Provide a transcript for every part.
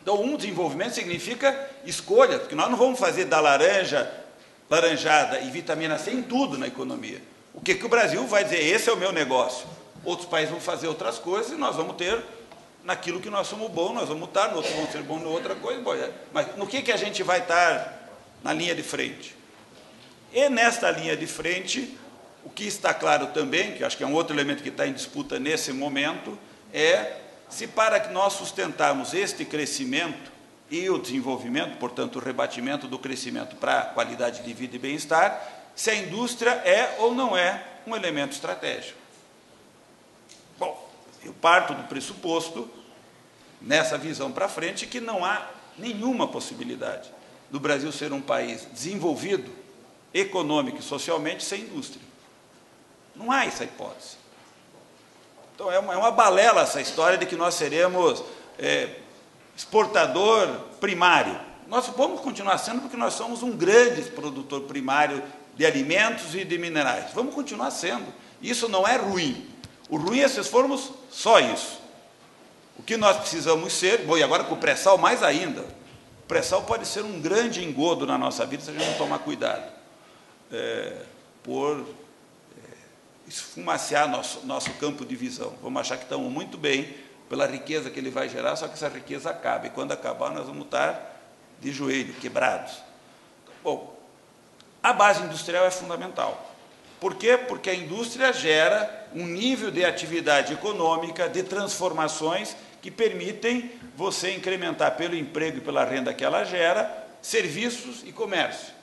Então, desenvolvimento significa escolha, porque nós não vamos fazer da laranja, laranjada e vitamina C em tudo na economia. O que o Brasil vai dizer? Esse é o meu negócio. Outros países vão fazer outras coisas e nós vamos ter, naquilo que nós somos bons, nós vamos estar, no outro vão ser bons em outra coisa. Bom, mas no que a gente vai estar na linha de frente? E nesta linha de frente, o que está claro também, que acho que é um outro elemento que está em disputa nesse momento, é se para que nós sustentarmos este crescimento e o desenvolvimento, portanto, o rebatimento do crescimento para a qualidade de vida e bem-estar, se a indústria é ou não é um elemento estratégico. Bom, eu parto do pressuposto, nessa visão para frente, que não há nenhuma possibilidade do Brasil ser um país desenvolvido, econômico e socialmente, sem indústria. Não há essa hipótese. Então, é uma balela essa história de que nós seremos exportador primário. Nós vamos continuar sendo porque nós somos um grande produtor primário de alimentos e de minerais. Vamos continuar sendo. Isso não é ruim. O ruim é se formos só isso. O que nós precisamos ser, bom, e agora com o pré-sal mais ainda, o pré-sal pode ser um grande engodo na nossa vida se a gente não tomar cuidado. Por esfumaciar nosso campo de visão. Vamos achar que estamos muito bem pela riqueza que ele vai gerar, só que essa riqueza acaba, e quando acabar nós vamos estar de joelho, quebrados. Bom, a base industrial é fundamental. Por quê? Porque a indústria gera um nível de atividade econômica, de transformações, que permitem você incrementar pelo emprego e pela renda que ela gera, serviços e comércio.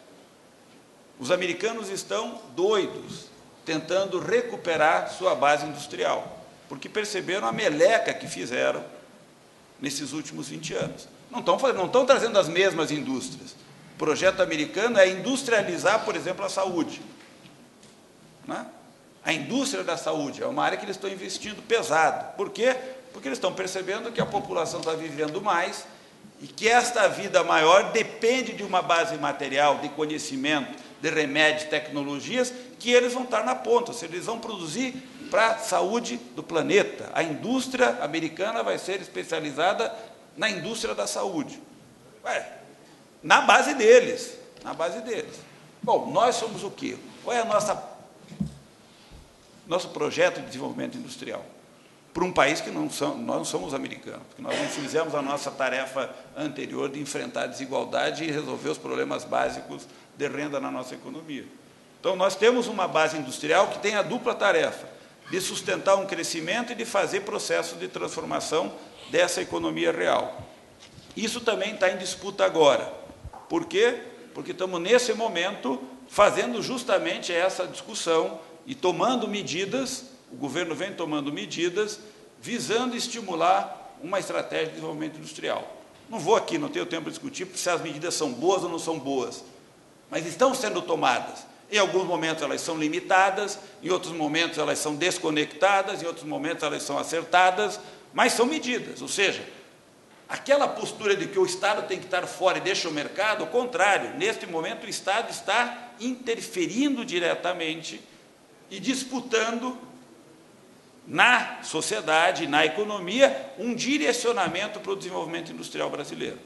Os americanos estão doidos, tentando recuperar sua base industrial, porque perceberam a meleca que fizeram nesses últimos 20 anos. Não estão trazendo as mesmas indústrias. O projeto americano é industrializar, por exemplo, a saúde. Né? A indústria da saúde é uma área que eles estão investindo pesado. Por quê? Porque eles estão percebendo que a população está vivendo mais e que esta vida maior depende de uma base material, de conhecimento, de remédios, tecnologias, que eles vão estar na ponta, ou seja, eles vão produzir para a saúde do planeta. A indústria americana vai ser especializada na indústria da saúde. Na base deles, na base deles. Bom, nós somos o quê? Qual é nosso projeto de desenvolvimento industrial? Para um país que nós não somos americanos, porque nós não fizemos a nossa tarefa anterior de enfrentar a desigualdade e resolver os problemas básicos de renda na nossa economia. Então, nós temos uma base industrial que tem a dupla tarefa de sustentar um crescimento e de fazer processos de transformação dessa economia real. Isso também está em disputa agora. Por quê? Porque estamos, nesse momento, fazendo justamente essa discussão e tomando medidas, o governo vem tomando medidas, visando estimular uma estratégia de desenvolvimento industrial. Não vou aqui, não tenho tempo para discutir se as medidas são boas ou não são boas, mas estão sendo tomadas. Em alguns momentos elas são limitadas, em outros momentos elas são desconectadas, em outros momentos elas são acertadas, mas são medidas. Ou seja, aquela postura de que o Estado tem que estar fora e deixa o mercado, ao contrário, neste momento o Estado está interferindo diretamente e disputando na sociedade, na economia, um direcionamento para o desenvolvimento industrial brasileiro.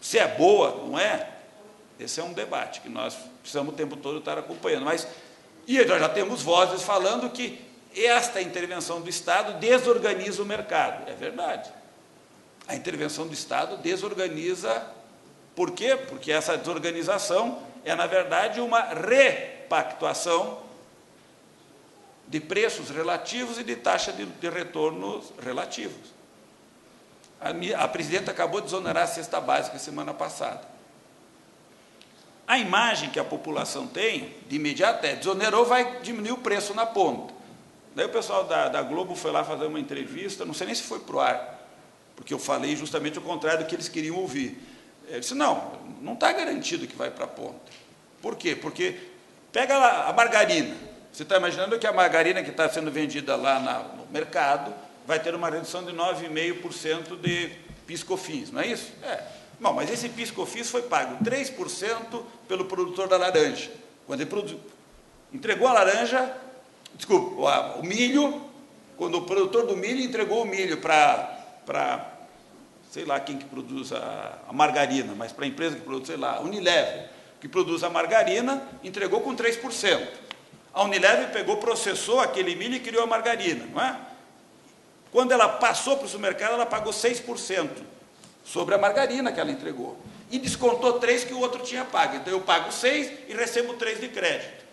Se é boa, não é? Esse é um debate que nós precisamos o tempo todo estar acompanhando. Mas, e nós já temos vozes falando que esta intervenção do Estado desorganiza o mercado. É verdade. A intervenção do Estado desorganiza. Por quê? Porque essa desorganização é, na verdade, uma repactuação de preços relativos e de taxa de retornos relativos. A presidenta acabou de exonerar a cesta básica semana passada. A imagem que a população tem, de imediato, desonerou, vai diminuir o preço na ponta. Daí o pessoal da Globo foi lá fazer uma entrevista, não sei nem se foi para o ar, porque eu falei justamente o contrário do que eles queriam ouvir. Ele disse, não está garantido que vai para a ponta. Por quê? Porque pega lá a margarina. Você está imaginando que a margarina que está sendo vendida lá no mercado vai ter uma redução de 9,5% de PIS/COFINS, não é isso? Bom, mas esse PIS/COFINS foi pago 3% pelo produtor da laranja. Quando ele entregou a laranja, o milho, quando o produtor do milho entregou o milho para sei lá quem que produz a margarina, mas para a empresa que produz, sei lá, a Unilever, que produz a margarina, entregou com 3%. A Unilever pegou, processou aquele milho e criou a margarina, não é? Quando ela passou para o supermercado, ela pagou 6% sobre a margarina que ela entregou. E descontou 3% que o outro tinha pago. Então, eu pago 6% e recebo 3% de crédito.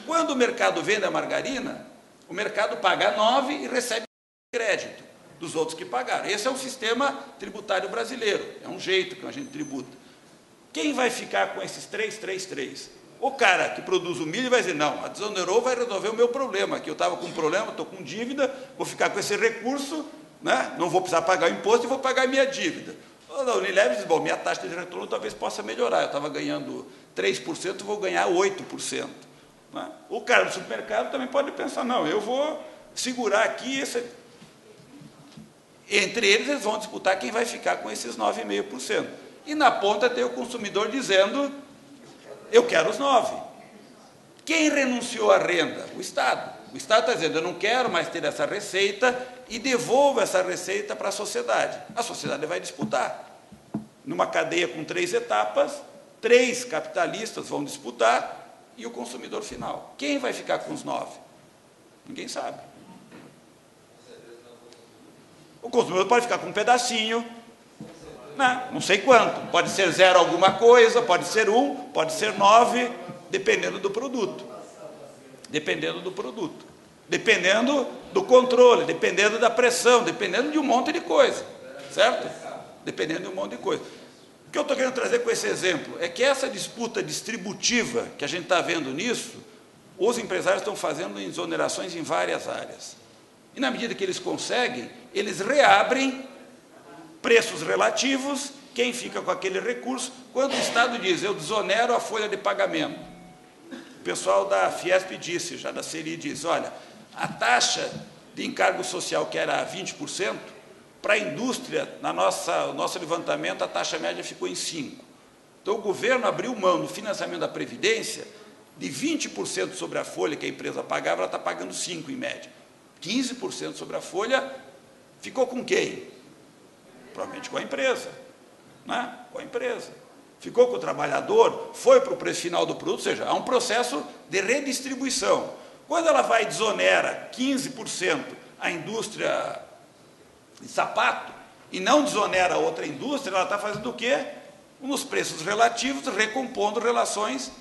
Quando o mercado vende a margarina, o mercado paga 9% e recebe crédito dos outros que pagaram. Esse é o sistema tributário brasileiro. É um jeito que a gente tributa. Quem vai ficar com esses 3? O cara que produz o milho vai dizer, não, a desonerou vai resolver o meu problema, que eu estava com um problema, estou com dívida, vou ficar com esse recurso, né? Não vou precisar pagar o imposto e vou pagar a minha dívida. A Unilever diz, bom, minha taxa de retorno talvez possa melhorar, eu estava ganhando 3%, vou ganhar 8%. Né? O cara do supermercado também pode pensar, não, eu vou segurar aqui, entre eles vão disputar quem vai ficar com esses 9,5%. E na ponta tem o consumidor dizendo, eu quero os 9%. Quem renunciou à renda? O Estado. O Estado está dizendo, eu não quero mais ter essa receita e devolvo essa receita para a sociedade. A sociedade vai disputar. Numa cadeia com 3 etapas, 3 capitalistas vão disputar e o consumidor final. Quem vai ficar com os 9%? Ninguém sabe. O consumidor pode ficar com um pedacinho, não sei quanto. Pode ser 0 alguma coisa, pode ser 1, pode ser 9, dependendo do produto. Dependendo do produto. Dependendo do controle, dependendo da pressão, dependendo de um monte de coisa. Certo? Dependendo de um monte de coisa. O que eu estou querendo trazer com esse exemplo é que essa disputa distributiva que a gente está vendo nisso, os empresários estão fazendo exonerações em várias áreas. E na medida que eles conseguem, eles reabrem preços relativos, quem fica com aquele recurso, quando o Estado diz, eu desonero a folha de pagamento. O pessoal da Fiesp disse, já da CERI disse, olha, a taxa de encargo social que era 20%, para a indústria, no nosso levantamento, a taxa média ficou em 5%. Então, o governo abriu mão no financiamento da Previdência de 20% sobre a folha que a empresa pagava, ela está pagando 5% em média. 15% sobre a folha, ficou com quem? Provavelmente com a empresa. Né? Com a empresa. Ficou com o trabalhador, foi para o preço final do produto, ou seja, há um processo de redistribuição. Quando ela vai e desonera 15% a indústria de sapato e não desonera outra indústria, ela está fazendo o quê? Nos preços relativos, recompondo relações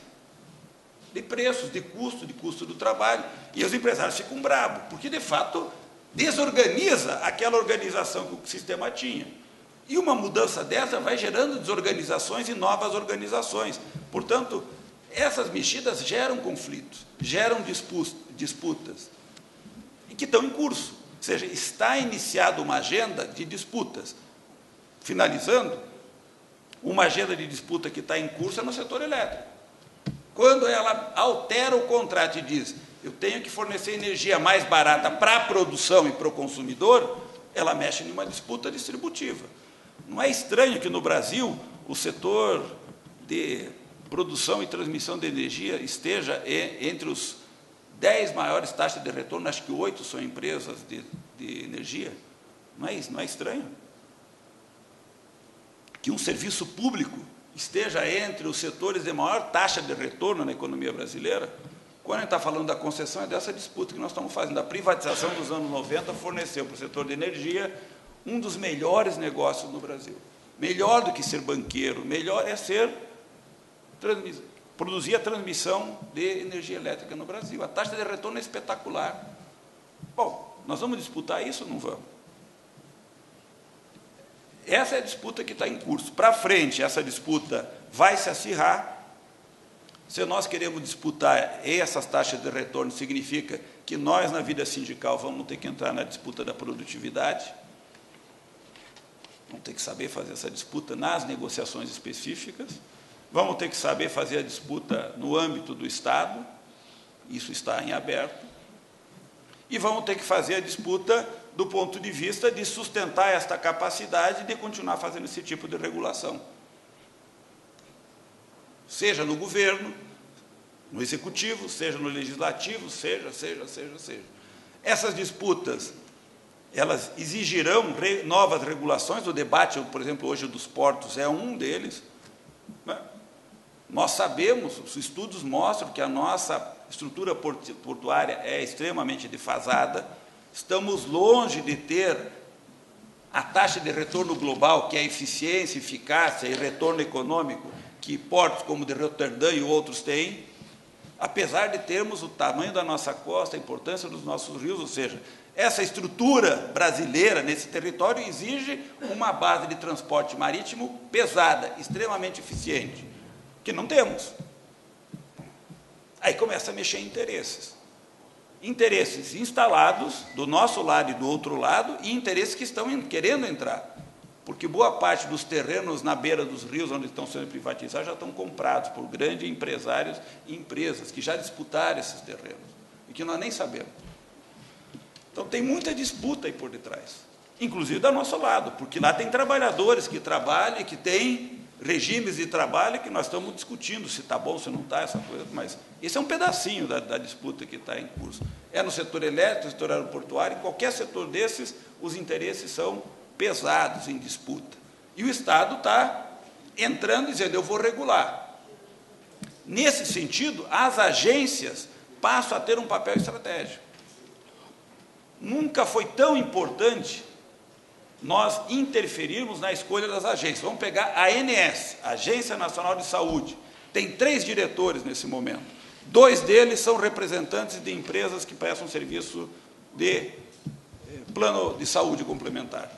de preços, de custo do trabalho. E os empresários ficam bravos, porque, de fato, desorganiza aquela organização que o sistema tinha. E uma mudança dessa vai gerando desorganizações e novas organizações. Portanto, essas mexidas geram conflitos, geram disputas, e que estão em curso. Ou seja, está iniciada uma agenda de disputas. Finalizando, uma agenda de disputa que está em curso é no setor elétrico. Quando ela altera o contrato e diz, eu tenho que fornecer energia mais barata para a produção e para o consumidor, ela mexe em uma disputa distributiva. Não é estranho que no Brasil o setor de produção e transmissão de energia esteja entre os 10 maiores taxas de retorno, acho que 8 são empresas de energia. Não é estranho que um serviço público esteja entre os setores de maior taxa de retorno na economia brasileira. Quando a gente está falando da concessão, é dessa disputa que nós estamos fazendo. A privatização dos anos 90 forneceu para o setor de energia um dos melhores negócios no Brasil. Melhor do que ser banqueiro, melhor é produzir a transmissão de energia elétrica no Brasil. A taxa de retorno é espetacular. Bom, nós vamos disputar isso ou não vamos? Essa é a disputa que está em curso. Para frente, essa disputa vai se acirrar. Se nós queremos disputar essas taxas de retorno, significa que nós, na vida sindical, vamos ter que entrar na disputa da produtividade. Vamos ter que saber fazer essa disputa nas negociações específicas. Vamos ter que saber fazer a disputa no âmbito do Estado. Isso está em aberto. E vamos ter que fazer a disputa do ponto de vista de sustentar esta capacidade de continuar fazendo esse tipo de regulação. Seja no governo, no executivo, seja no legislativo, seja. Essas disputas, elas exigirão novas regulações. O debate, por exemplo, hoje dos portos é um deles, né? Nós sabemos, os estudos mostram que a nossa estrutura portuária é extremamente defasada, estamos longe de ter a taxa de retorno global, que é a eficiência, eficácia e retorno econômico, que portos como o de Roterdã e outros têm, apesar de termos o tamanho da nossa costa, a importância dos nossos rios, ou seja, essa estrutura brasileira nesse território exige uma base de transporte marítimo pesada, extremamente eficiente, que não temos. Aí começa a mexer em interesses. Interesses instalados do nosso lado e do outro lado, e interesses que estão querendo entrar. Porque boa parte dos terrenos na beira dos rios, onde estão sendo privatizados, já estão comprados por grandes empresários e empresas que já disputaram esses terrenos, e que nós nem sabemos. Então, tem muita disputa aí por detrás, inclusive do nosso lado, porque lá tem trabalhadores que trabalham e que têm regimes de trabalho que nós estamos discutindo se está bom, se não está, essa coisa, mas esse é um pedacinho da disputa que está em curso. É no setor elétrico, no setor aeroportuário, em qualquer setor desses, os interesses são pesados em disputa. E o Estado está entrando e dizendo, eu vou regular. Nesse sentido, as agências passam a ter um papel estratégico. Nunca foi tão importante nós interferirmos na escolha das agências. Vamos pegar a ANS, Agência Nacional de Saúde. Tem 3 diretores nesse momento. 2 deles são representantes de empresas que prestam serviço de plano de saúde complementar.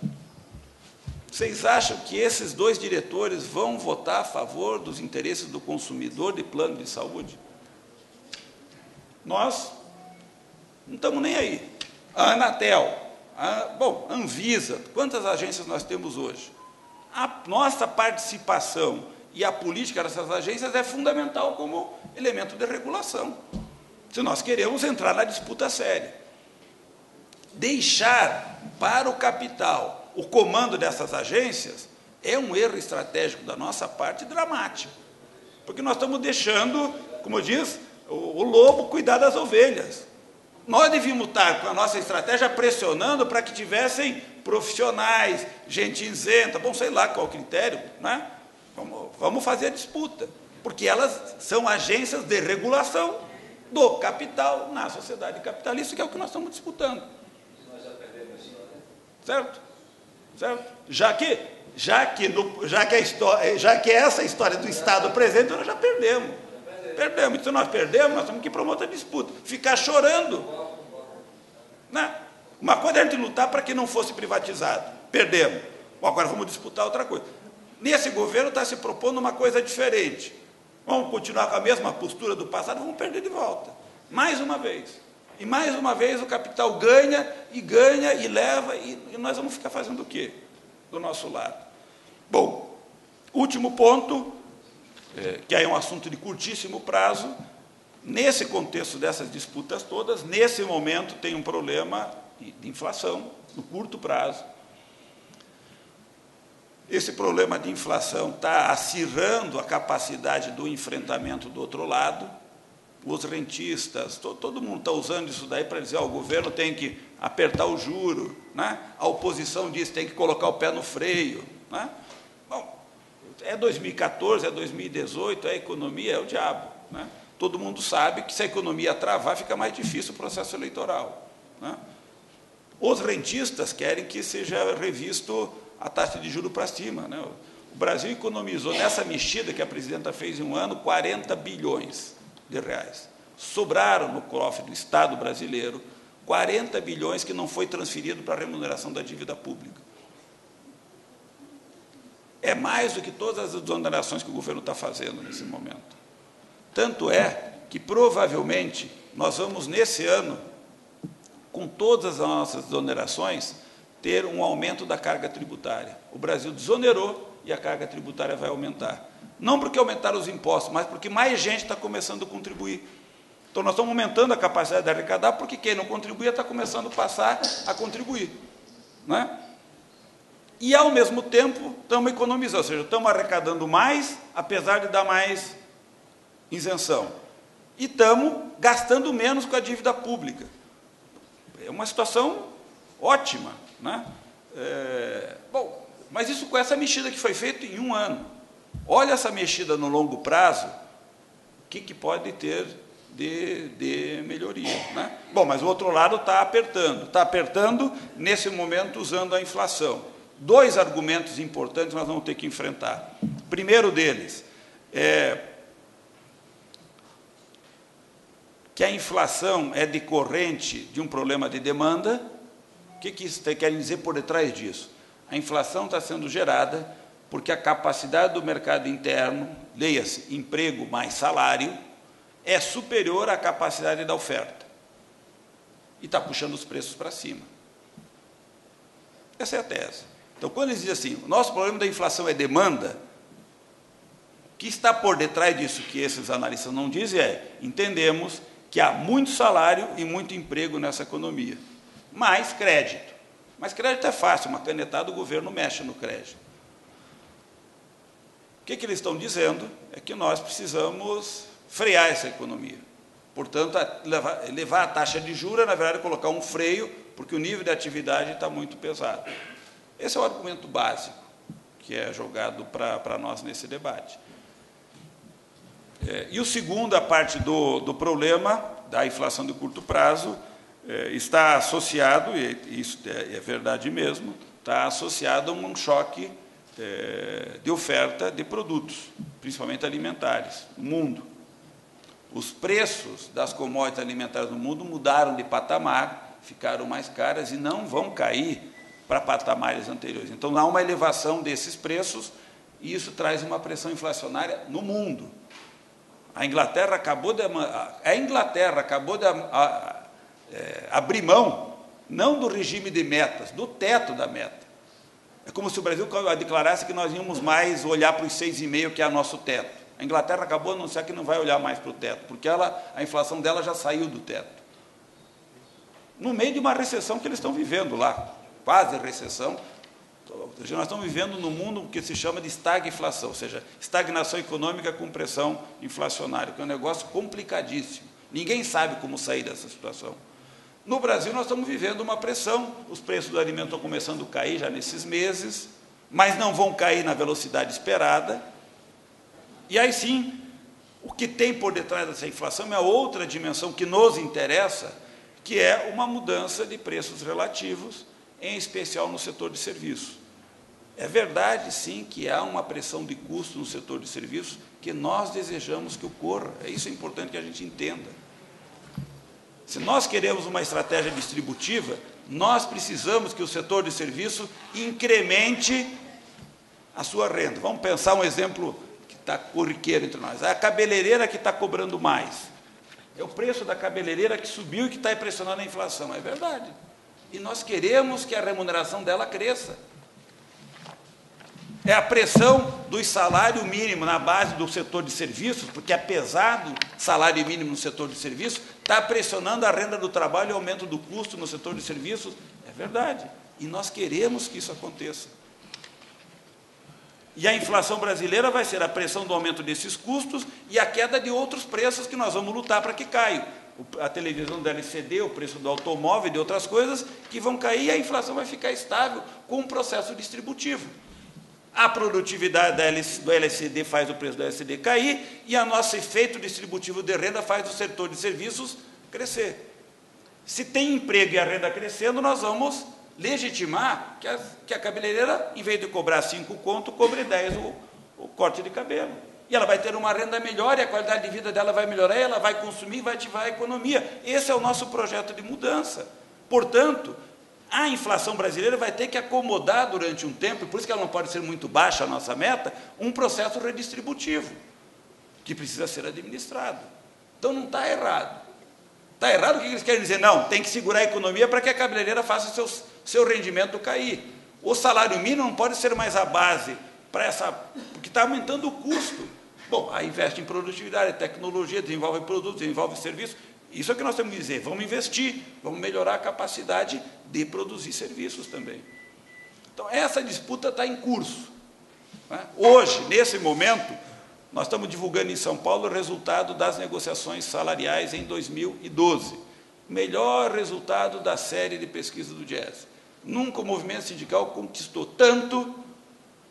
Vocês acham que esses 2 diretores vão votar a favor dos interesses do consumidor de plano de saúde? Nós não estamos nem aí. A Anatel, a Anvisa, quantas agências nós temos hoje? A nossa participação e a política dessas agências é fundamental como elemento de regulação, se nós queremos entrar na disputa séria. Deixar para o capital o comando dessas agências é um erro estratégico da nossa parte dramático, porque nós estamos deixando, como diz, o lobo cuidar das ovelhas. Nós devíamos estar, com a nossa estratégia, pressionando para que tivessem profissionais, gente isenta, bom, sei lá qual o critério, né? Vamos fazer a disputa, porque elas são agências de regulação do capital na sociedade capitalista, que é o que nós estamos disputando. Nós já perdemos a história. Certo? Certo? Já que essa história do Estado presente, nós já perdemos. Perdemos. Se nós perdemos, nós temos que ir para uma outra disputa. Ficar chorando. Né? Uma coisa é a gente lutar para que não fosse privatizado. Perdemos. Bom, agora vamos disputar outra coisa. Nesse governo está se propondo uma coisa diferente. Vamos continuar com a mesma postura do passado, vamos perder de volta. Mais uma vez. E mais uma vez o capital ganha, e leva, e nós vamos ficar fazendo o quê? Do nosso lado. Bom, último ponto, que aí é um assunto de curtíssimo prazo. Nesse contexto dessas disputas todas, nesse momento tem um problema de inflação, no curto prazo. Esse problema de inflação está acirrando a capacidade do enfrentamento do outro lado. Os rentistas, todo mundo está usando isso daí para dizer, o governo tem que apertar o juro, né? A oposição diz que tem que colocar o pé no freio, né? Bom, é 2014, é 2018, a economia é o diabo, né? Todo mundo sabe que se a economia travar, fica mais difícil o processo eleitoral, né? Os rentistas querem que seja revisto a taxa de juros para cima, né? O Brasil economizou, nessa mexida que a presidenta fez em um ano, 40 bilhões de reais. Sobraram no cofre do Estado brasileiro 40 bilhões que não foi transferido para a remuneração da dívida pública. É mais do que todas as exonerações que o governo está fazendo nesse momento. Tanto é que, provavelmente, nós vamos, nesse ano, com todas as nossas exonerações, ter um aumento da carga tributária. O Brasil desonerou e a carga tributária vai aumentar. Não porque aumentaram os impostos, mas porque mais gente está começando a contribuir. Então, nós estamos aumentando a capacidade de arrecadar, porque quem não contribuía está começando a passar a contribuir, né? E, ao mesmo tempo, estamos economizando, ou seja, estamos arrecadando mais, apesar de dar mais isenção. E estamos gastando menos com a dívida pública. É uma situação ótima. né? Bom, mas isso com essa mexida que foi feita em 1 ano. Olha essa mexida no longo prazo, o que pode ter de melhoria, né? Bom, mas o outro lado está apertando nesse momento usando a inflação. 2 argumentos importantes nós vamos ter que enfrentar. Primeiro deles é que a inflação é decorrente de um problema de demanda. O que isso quer dizer por detrás disso? A inflação está sendo gerada porque a capacidade do mercado interno, leia-se, emprego mais salário, é superior à capacidade da oferta. E está puxando os preços para cima. Essa é a tese. Então, quando eles dizem assim, o nosso problema da inflação é demanda, o que está por detrás disso que esses analistas não dizem entendemos que há muito salário e muito emprego nessa economia. Mais crédito. Mas crédito é fácil, uma canetada, o governo mexe no crédito. O que eles estão dizendo é que nós precisamos frear essa economia. Portanto, levar a taxa de juros, na verdade, colocar um freio, porque o nível de atividade está muito pesado. Esse é o argumento básico que é jogado para nós nesse debate. E o segundo, a parte do problema da inflação de curto prazo, está associado, e isso é verdade mesmo, está associado a um choque de oferta de produtos, principalmente alimentares, no mundo. Os preços das commodities alimentares no mundo mudaram de patamar, ficaram mais caras e não vão cair para patamares anteriores. Então, há uma elevação desses preços e isso traz uma pressão inflacionária no mundo. A Inglaterra acabou de abrir mão, não do regime de metas, do teto da meta. É como se o Brasil declarasse que nós íamos mais olhar para os 6,5%, que é o nosso teto. A Inglaterra acabou de anunciar que não vai olhar mais para o teto, porque a inflação dela já saiu do teto. No meio de uma recessão que eles estão vivendo lá, quase recessão. Nós estamos vivendo num mundo que se chama de estagflação, ou seja, estagnação econômica com pressão inflacionária, que é um negócio complicadíssimo. Ninguém sabe como sair dessa situação. No Brasil, nós estamos vivendo uma pressão, os preços do alimento estão começando a cair já nesses meses, mas não vão cair na velocidade esperada. E aí sim, o que tem por detrás dessa inflação é outra dimensão que nos interessa, que é uma mudança de preços relativos, em especial no setor de serviços. É verdade, sim, que há uma pressão de custo no setor de serviços que nós desejamos que ocorra. Isso é importante que a gente entenda. Se nós queremos uma estratégia distributiva, nós precisamos que o setor de serviço incremente a sua renda. Vamos pensar um exemplo que está corriqueiro entre nós. A cabeleireira que está cobrando mais. É o preço da cabeleireira que subiu e que está pressionando a inflação. É verdade. E nós queremos que a remuneração dela cresça. É a pressão do salário mínimo na base do setor de serviços, porque é pesado salário mínimo no setor de serviços, está pressionando a renda do trabalho e o aumento do custo no setor de serviços. É verdade. E nós queremos que isso aconteça. E a inflação brasileira vai ser a pressão do aumento desses custos e a queda de outros preços que nós vamos lutar para que caiam. A televisão da LCD, o preço do automóvel e de outras coisas que vão cair e a inflação vai ficar estável com um processo distributivo. A produtividade do LCD faz o preço do LCD cair e o nosso efeito distributivo de renda faz o setor de serviços crescer. Se tem emprego e a renda crescendo, nós vamos legitimar que a cabeleireira, em vez de cobrar 5 conto, cobre 10 o corte de cabelo. E ela vai ter uma renda melhor e a qualidade de vida dela vai melhorar, ela vai consumir e vai ativar a economia. Esse é o nosso projeto de mudança. Portanto, a inflação brasileira vai ter que acomodar durante um tempo, e por isso que ela não pode ser muito baixa, a nossa meta, um processo redistributivo, que precisa ser administrado. Então, não está errado. Está errado o que eles querem dizer? Não, tem que segurar a economia para que a cabeleireira faça seu rendimento cair. O salário mínimo não pode ser mais a base para porque está aumentando o custo. Bom, aí investe em produtividade, tecnologia, desenvolve produtos, desenvolve serviços. Isso é o que nós temos que dizer. Vamos investir, vamos melhorar a capacidade de produzir serviços também. Então, essa disputa está em curso. Né? Hoje, nesse momento, nós estamos divulgando em São Paulo o resultado das negociações salariais em 2012. Melhor resultado da série de pesquisa do Diese. Nunca o movimento sindical conquistou tanto,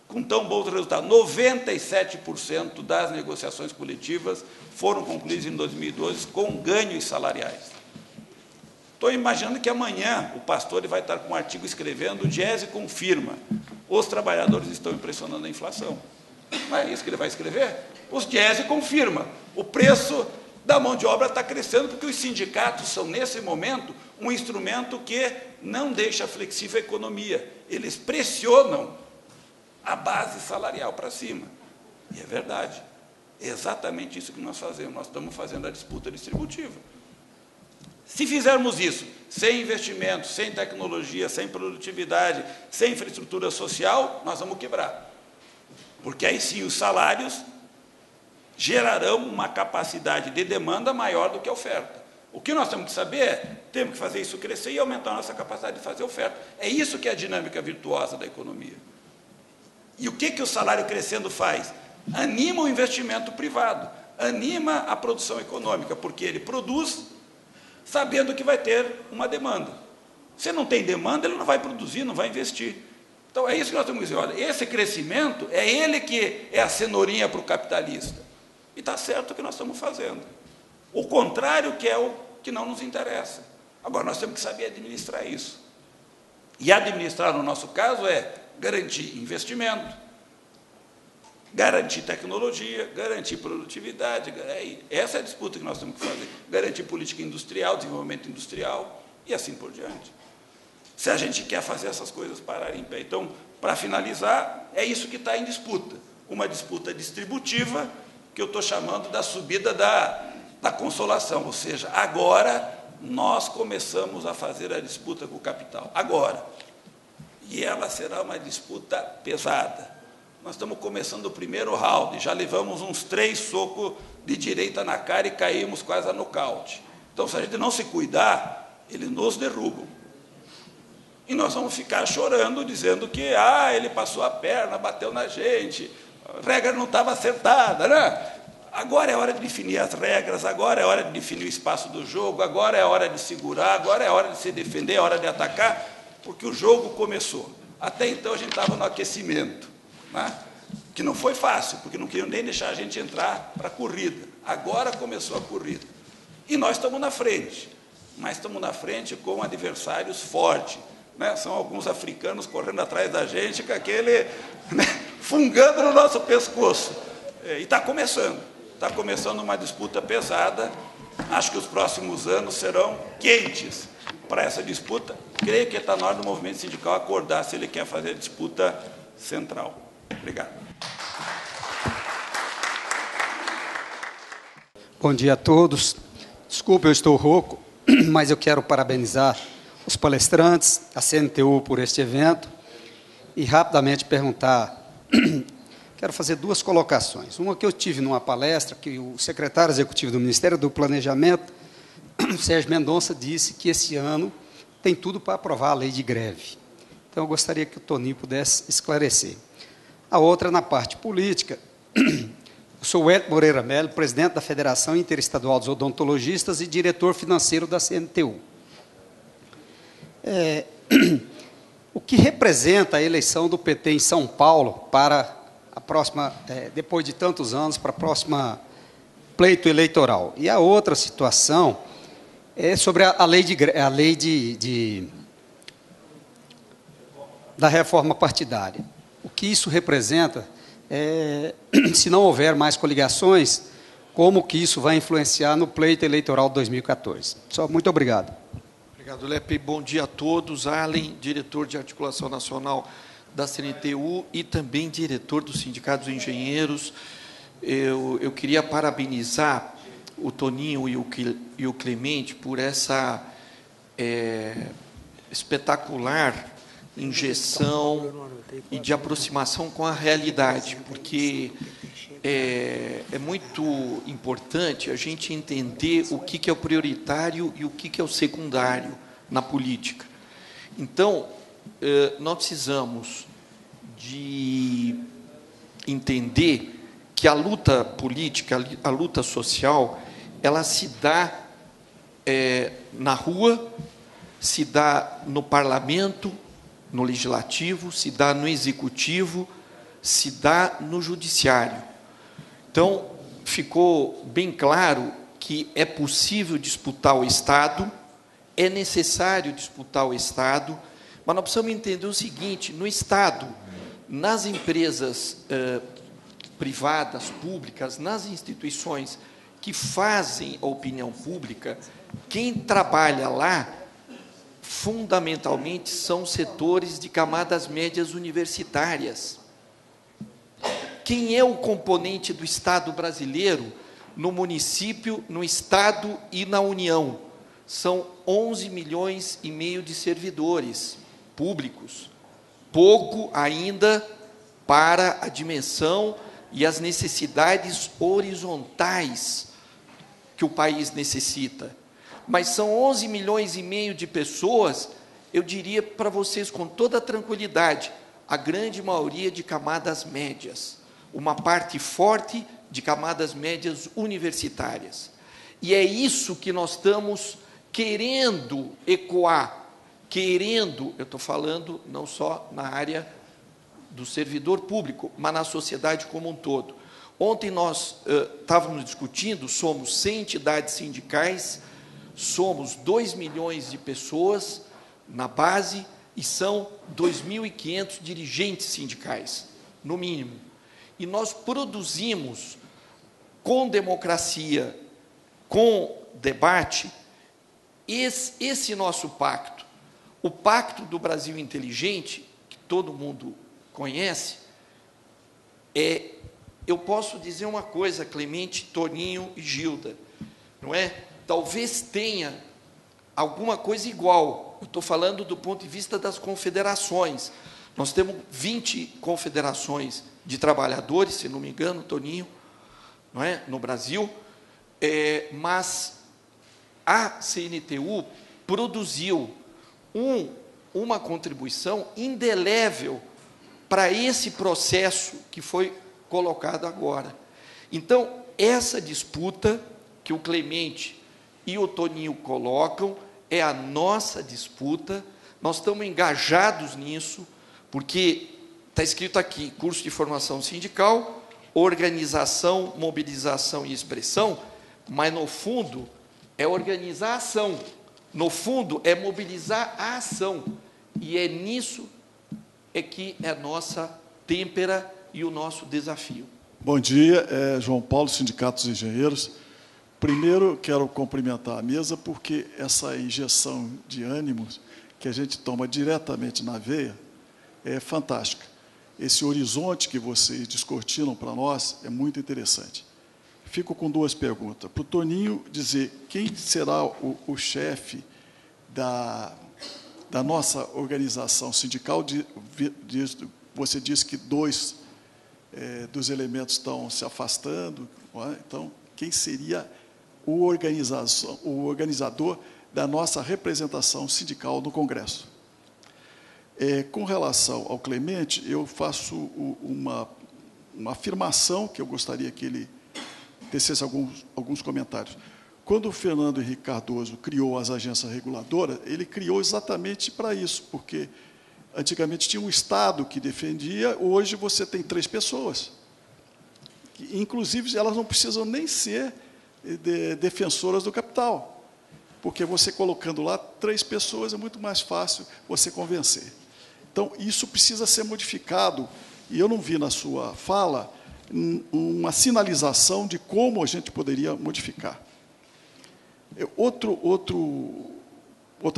com tão bons resultados. 97% das negociações coletivas foram concluídas em 2012 com ganhos salariais. Estou imaginando que amanhã o Pastore vai estar com um artigo escrevendo: o Diese confirma, os trabalhadores estão impressionando a inflação. Não é isso que ele vai escrever? Os Diese confirma, o preço da mão de obra está crescendo, porque os sindicatos são, nesse momento, um instrumento que não deixa flexível a economia. Eles pressionam a base salarial para cima. E é verdade. É exatamente isso que nós fazemos. Nós estamos fazendo a disputa distributiva. Se fizermos isso sem investimento, sem tecnologia, sem produtividade, sem infraestrutura social, nós vamos quebrar. Porque aí sim os salários gerarão uma capacidade de demanda maior do que a oferta. O que nós temos que saber é, temos que fazer isso crescer e aumentar a nossa capacidade de fazer oferta. É isso que é a dinâmica virtuosa da economia. E o que o salário crescendo faz? Anima o investimento privado, anima a produção econômica, porque ele produz sabendo que vai ter uma demanda. Se não tem demanda, ele não vai produzir, não vai investir. Então, é isso que nós temos que dizer. Olha, esse crescimento é ele que é a cenourinha para o capitalista. E está certo o que nós estamos fazendo. O contrário que é o que não nos interessa. Agora, nós temos que saber administrar isso. E administrar, no nosso caso, é garantir investimento, garantir tecnologia, garantir produtividade. Essa é a disputa que nós temos que fazer. Garantir política industrial, desenvolvimento industrial e assim por diante. Se a gente quer fazer essas coisas pararem em pé. Então, para finalizar, é isso que está em disputa. Uma disputa distributiva, que eu estou chamando da subida da consolação. Ou seja, agora nós começamos a fazer a disputa com o capital. Agora. E ela será uma disputa pesada. Nós estamos começando o primeiro round, já levamos uns 3 socos de direita na cara e caímos quase a nocaute. Então, se a gente não se cuidar, eles nos derrubam. E nós vamos ficar chorando, dizendo que ele passou a perna, bateu na gente, a regra não estava acertada, né? Agora é hora de definir as regras, agora é hora de definir o espaço do jogo, agora é hora de segurar, agora é hora de se defender, é hora de atacar, porque o jogo começou. Até então, a gente estava no aquecimento, né? Que não foi fácil, porque não queriam nem deixar a gente entrar para a corrida. Agora começou a corrida. E nós estamos na frente, mas estamos na frente com adversários fortes, né? São alguns africanos correndo atrás da gente, com aquele, né, fungando no nosso pescoço. E está começando uma disputa pesada. Acho que os próximos anos serão quentes para essa disputa. Creio que está na hora do movimento sindical acordar se ele quer fazer a disputa central. Obrigado. Bom dia a todos. Desculpe, eu estou rouco, mas eu quero parabenizar os palestrantes, a CNTU por este evento e rapidamente perguntar. Quero fazer 2 colocações. Uma que eu tive numa palestra que o secretário executivo do Ministério do Planejamento, Sérgio Mendonça, disse que esse ano tem tudo para aprovar a lei de greve. Então, eu gostaria que o Toninho pudesse esclarecer. A outra, na parte política, eu sou o Hélio Moreira Melo, presidente da Federação Interestadual dos Odontologistas e diretor financeiro da CNTU. O que representa a eleição do PT em São Paulo para a próxima, depois de tantos anos, para a próxima pleito eleitoral? E a outra situação é sobre a lei da reforma partidária. O que isso representa, se não houver mais coligações, como que isso vai influenciar no pleito eleitoral de 2014? Muito obrigado. Obrigado, Lepe. Bom dia a todos. Allen, diretor de Articulação Nacional da CNTU e também diretor do Sindicato dos Engenheiros. Eu queria parabenizar o Toninho e o Clemente por essa espetacular injeção e de aproximação com a realidade, porque é muito importante a gente entender o que é o prioritário e o que é o secundário na política. Então, nós precisamos de entender que a luta política, a luta social, ela se dá na rua, se dá no parlamento no Legislativo, se dá no Executivo, se dá no Judiciário. Então, ficou bem claro que é possível disputar o Estado, é necessário disputar o Estado, mas nós precisamos entender o seguinte: no Estado, nas empresas privadas, públicas, nas instituições que fazem a opinião pública, quem trabalha lá, fundamentalmente, são setores de camadas médias universitárias. Quem é o componente do Estado brasileiro no município, no Estado e na União? São 11 milhões e meio de servidores públicos. Pouco ainda para a dimensão e as necessidades horizontais que o país necessita. Mas são 11 milhões e meio de pessoas, eu diria para vocês com toda tranquilidade, a grande maioria de camadas médias, uma parte forte de camadas médias universitárias. E é isso que nós estamos querendo ecoar, eu estou falando não só na área do servidor público, mas na sociedade como um todo. Ontem nós estávamos discutindo, somos 100 entidades sindicais, somos 2 milhões de pessoas na base e são 2.500 dirigentes sindicais, no mínimo. E nós produzimos, com democracia, com debate, esse nosso pacto. O Pacto do Brasil Inteligente, que todo mundo conhece, eu posso dizer uma coisa, Clemente, Toninho e Gilda, não é? Talvez tenha alguma coisa igual. Eu estou falando do ponto de vista das confederações. Nós temos 20 confederações de trabalhadores, se não me engano, Toninho, não é? No Brasil, mas a CNTU produziu uma contribuição indelével para esse processo que foi colocado agora. Então, essa disputa que o Clemente e o Toninho colocam é a nossa disputa, nós estamos engajados nisso, porque está escrito aqui, curso de formação sindical, organização, mobilização e expressão, mas, no fundo, é organizar a ação, no fundo, é mobilizar a ação, e é nisso que é a nossa têmpera e o nosso desafio. Bom dia, João Paulo, Sindicato dos Engenheiros. Primeiro, quero cumprimentar a mesa, porque essa injeção de ânimos que a gente toma diretamente na veia é fantástica. Esse horizonte que vocês descortinam para nós é muito interessante. Fico com duas perguntas. Para o Toninho dizer quem será o chefe da nossa organização sindical. Você disse que dois dos elementos estão se afastando, não é? Então, quem seria o organizador da nossa representação sindical no Congresso? Com relação ao Clemente, eu faço uma afirmação que eu gostaria que ele tecesse alguns comentários. Quando o Fernando Henrique Cardoso criou as agências reguladoras, ele criou exatamente para isso, porque antigamente tinha um Estado que defendia, hoje você tem 3 pessoas. Inclusive, elas não precisam nem ser defensoras do capital, porque você colocando lá 3 pessoas é muito mais fácil você convencer. Então, isso precisa ser modificado, e eu não vi na sua fala uma sinalização de como a gente poderia modificar. Outra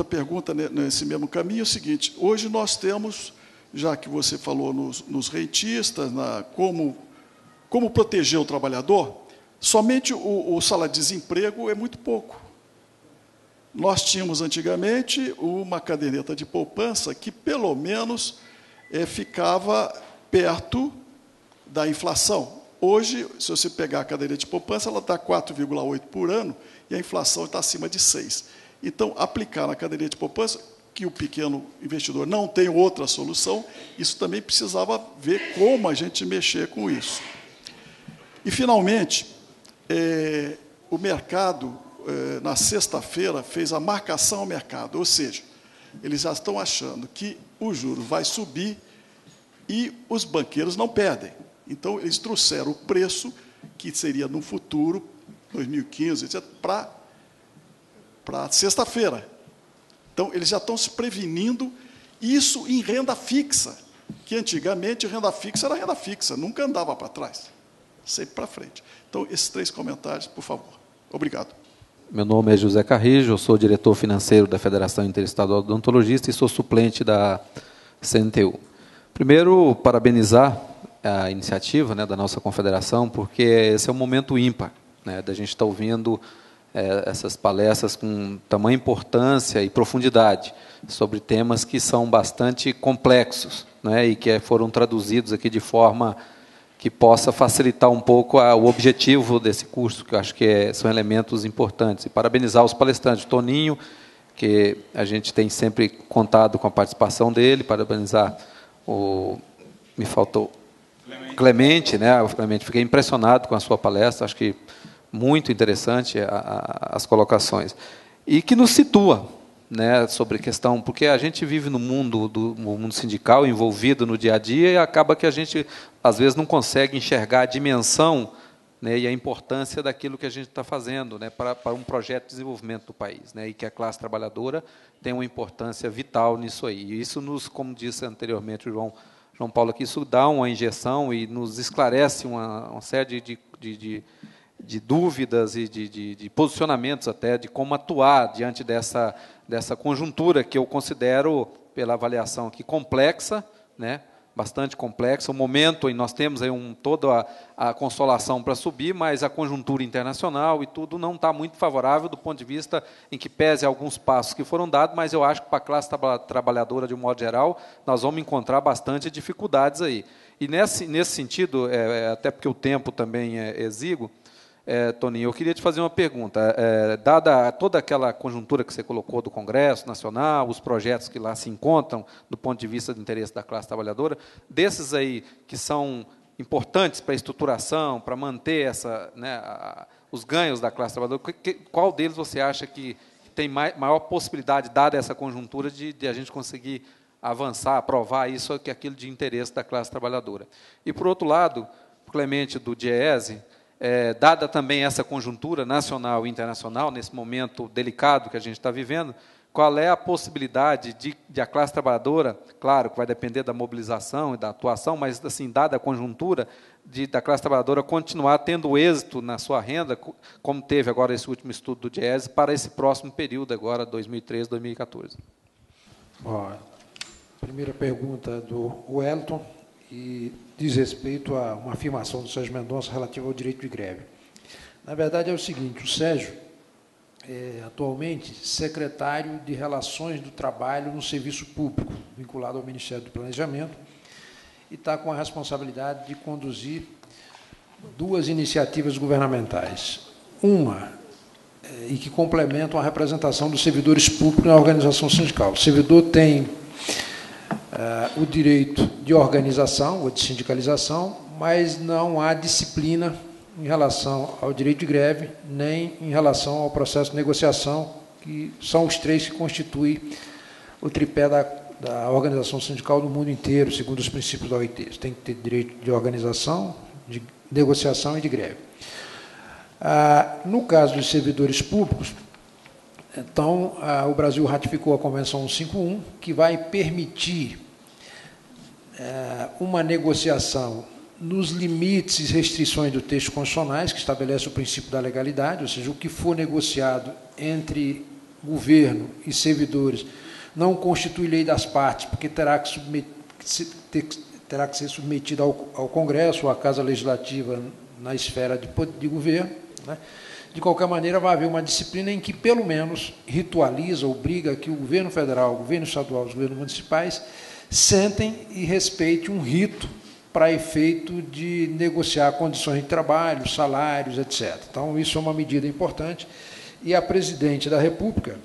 pergunta nesse mesmo caminho é o seguinte: hoje nós temos, já que você falou nos rentistas, como proteger o trabalhador, somente o salário-desemprego é muito pouco. Nós tínhamos antigamente uma caderneta de poupança que, pelo menos, ficava perto da inflação. Hoje, se você pegar a caderneta de poupança, ela está 4,8% por ano e a inflação está acima de 6%. Então, aplicar na caderneta de poupança, que o pequeno investidor não tem outra solução, isso também precisava ver como a gente mexer com isso. E, finalmente, o mercado, na sexta-feira, fez a marcação ao mercado, ou seja, eles já estão achando que o juro vai subir e os banqueiros não perdem. Então, eles trouxeram o preço, que seria no futuro, 2015, etc., para sexta-feira. Então, eles já estão se prevenindo, isso em renda fixa, que antigamente renda fixa era renda fixa, nunca andava para trás, sempre para frente. Então, esses 3 comentários, por favor. Obrigado. Meu nome é José Carrijo, eu sou diretor financeiro da Federação Interestadual de Odontologistas e sou suplente da CNTU. Primeiro, parabenizar a iniciativa, né, da nossa confederação, porque esse é um momento ímpar, né, da gente estar ouvindo essas palestras com tamanha importância e profundidade sobre temas que são bastante complexos, né, e que foram traduzidos aqui de forma que possa facilitar um pouco o objetivo desse curso, que eu acho que são elementos importantes. E parabenizar os palestrantes, Toninho, que a gente tem sempre contado com a participação dele, parabenizar me faltou Clemente, né? O Clemente, fiquei impressionado com a sua palestra, acho que muito interessante as colocações. E que nos situa, né, sobre questão, porque a gente vive no mundo sindical, envolvido no dia a dia, e acaba que a gente, às vezes, não consegue enxergar a dimensão, né, e a importância daquilo que a gente está fazendo, né, para um projeto de desenvolvimento do país, né, e que a classe trabalhadora tem uma importância vital nisso aí. E isso como disse anteriormente o João Paulo, que isso dá uma injeção e nos esclarece uma série de dúvidas e de posicionamentos até, de como atuar diante dessa conjuntura que eu considero, pela avaliação aqui, complexa, né, bastante complexa. O momento, e nós temos aí toda a consolação para subir, mas a conjuntura internacional e tudo não está muito favorável do ponto de vista em que pese alguns passos que foram dados, mas eu acho que para a classe trabalhadora, de um modo geral, nós vamos encontrar bastante dificuldades aí. E nesse sentido, até porque o tempo também é exíguo, Toninho, eu queria te fazer uma pergunta. Dada toda aquela conjuntura que você colocou do Congresso Nacional, os projetos que lá se encontram, do ponto de vista do interesse da classe trabalhadora, desses aí que são importantes para a estruturação, para manter os ganhos da classe trabalhadora, qual deles você acha que tem maior possibilidade, dada essa conjuntura, de a gente conseguir avançar, aprovar isso, que é aquilo de interesse da classe trabalhadora? E, por outro lado, o Clemente, do DIEESE, dada também essa conjuntura nacional e internacional, nesse momento delicado que a gente está vivendo, qual é a possibilidade de a classe trabalhadora, claro que vai depender da mobilização e da atuação, mas, assim, dada a conjuntura, da classe trabalhadora continuar tendo êxito na sua renda, como teve agora esse último estudo do DIEESE, para esse próximo período, agora, 2013, 2014? Primeira pergunta do Wellington, e diz respeito a uma afirmação do Sérgio Mendonça relativa ao direito de greve. Na verdade, é o seguinte: o Sérgio é atualmente secretário de Relações do Trabalho no Serviço Público, vinculado ao Ministério do Planejamento, e está com a responsabilidade de conduzir 2 iniciativas governamentais. Uma, e que complementam a representação dos servidores públicos na organização sindical. O servidor tem o direito de organização ou de sindicalização, mas não há disciplina em relação ao direito de greve, nem em relação ao processo de negociação, que são os 3 que constituem o tripé da organização sindical no mundo inteiro, segundo os princípios da OIT. Você tem que ter direito de organização, de negociação e de greve. No caso dos servidores públicos, então, o Brasil ratificou a Convenção 151, que vai permitir uma negociação nos limites e restrições do texto constitucionais, que estabelece o princípio da legalidade, ou seja, o que for negociado entre governo e servidores não constitui lei das partes, porque terá que ser submetido ao Congresso ou à Casa Legislativa na esfera de governo, né? De qualquer maneira, vai haver uma disciplina em que, pelo menos, ritualiza, obriga que o governo federal, o governo estadual, os governos municipais sentem e respeitem um rito para efeito de negociar condições de trabalho, salários, etc. Então, isso é uma medida importante. E a presidente da República,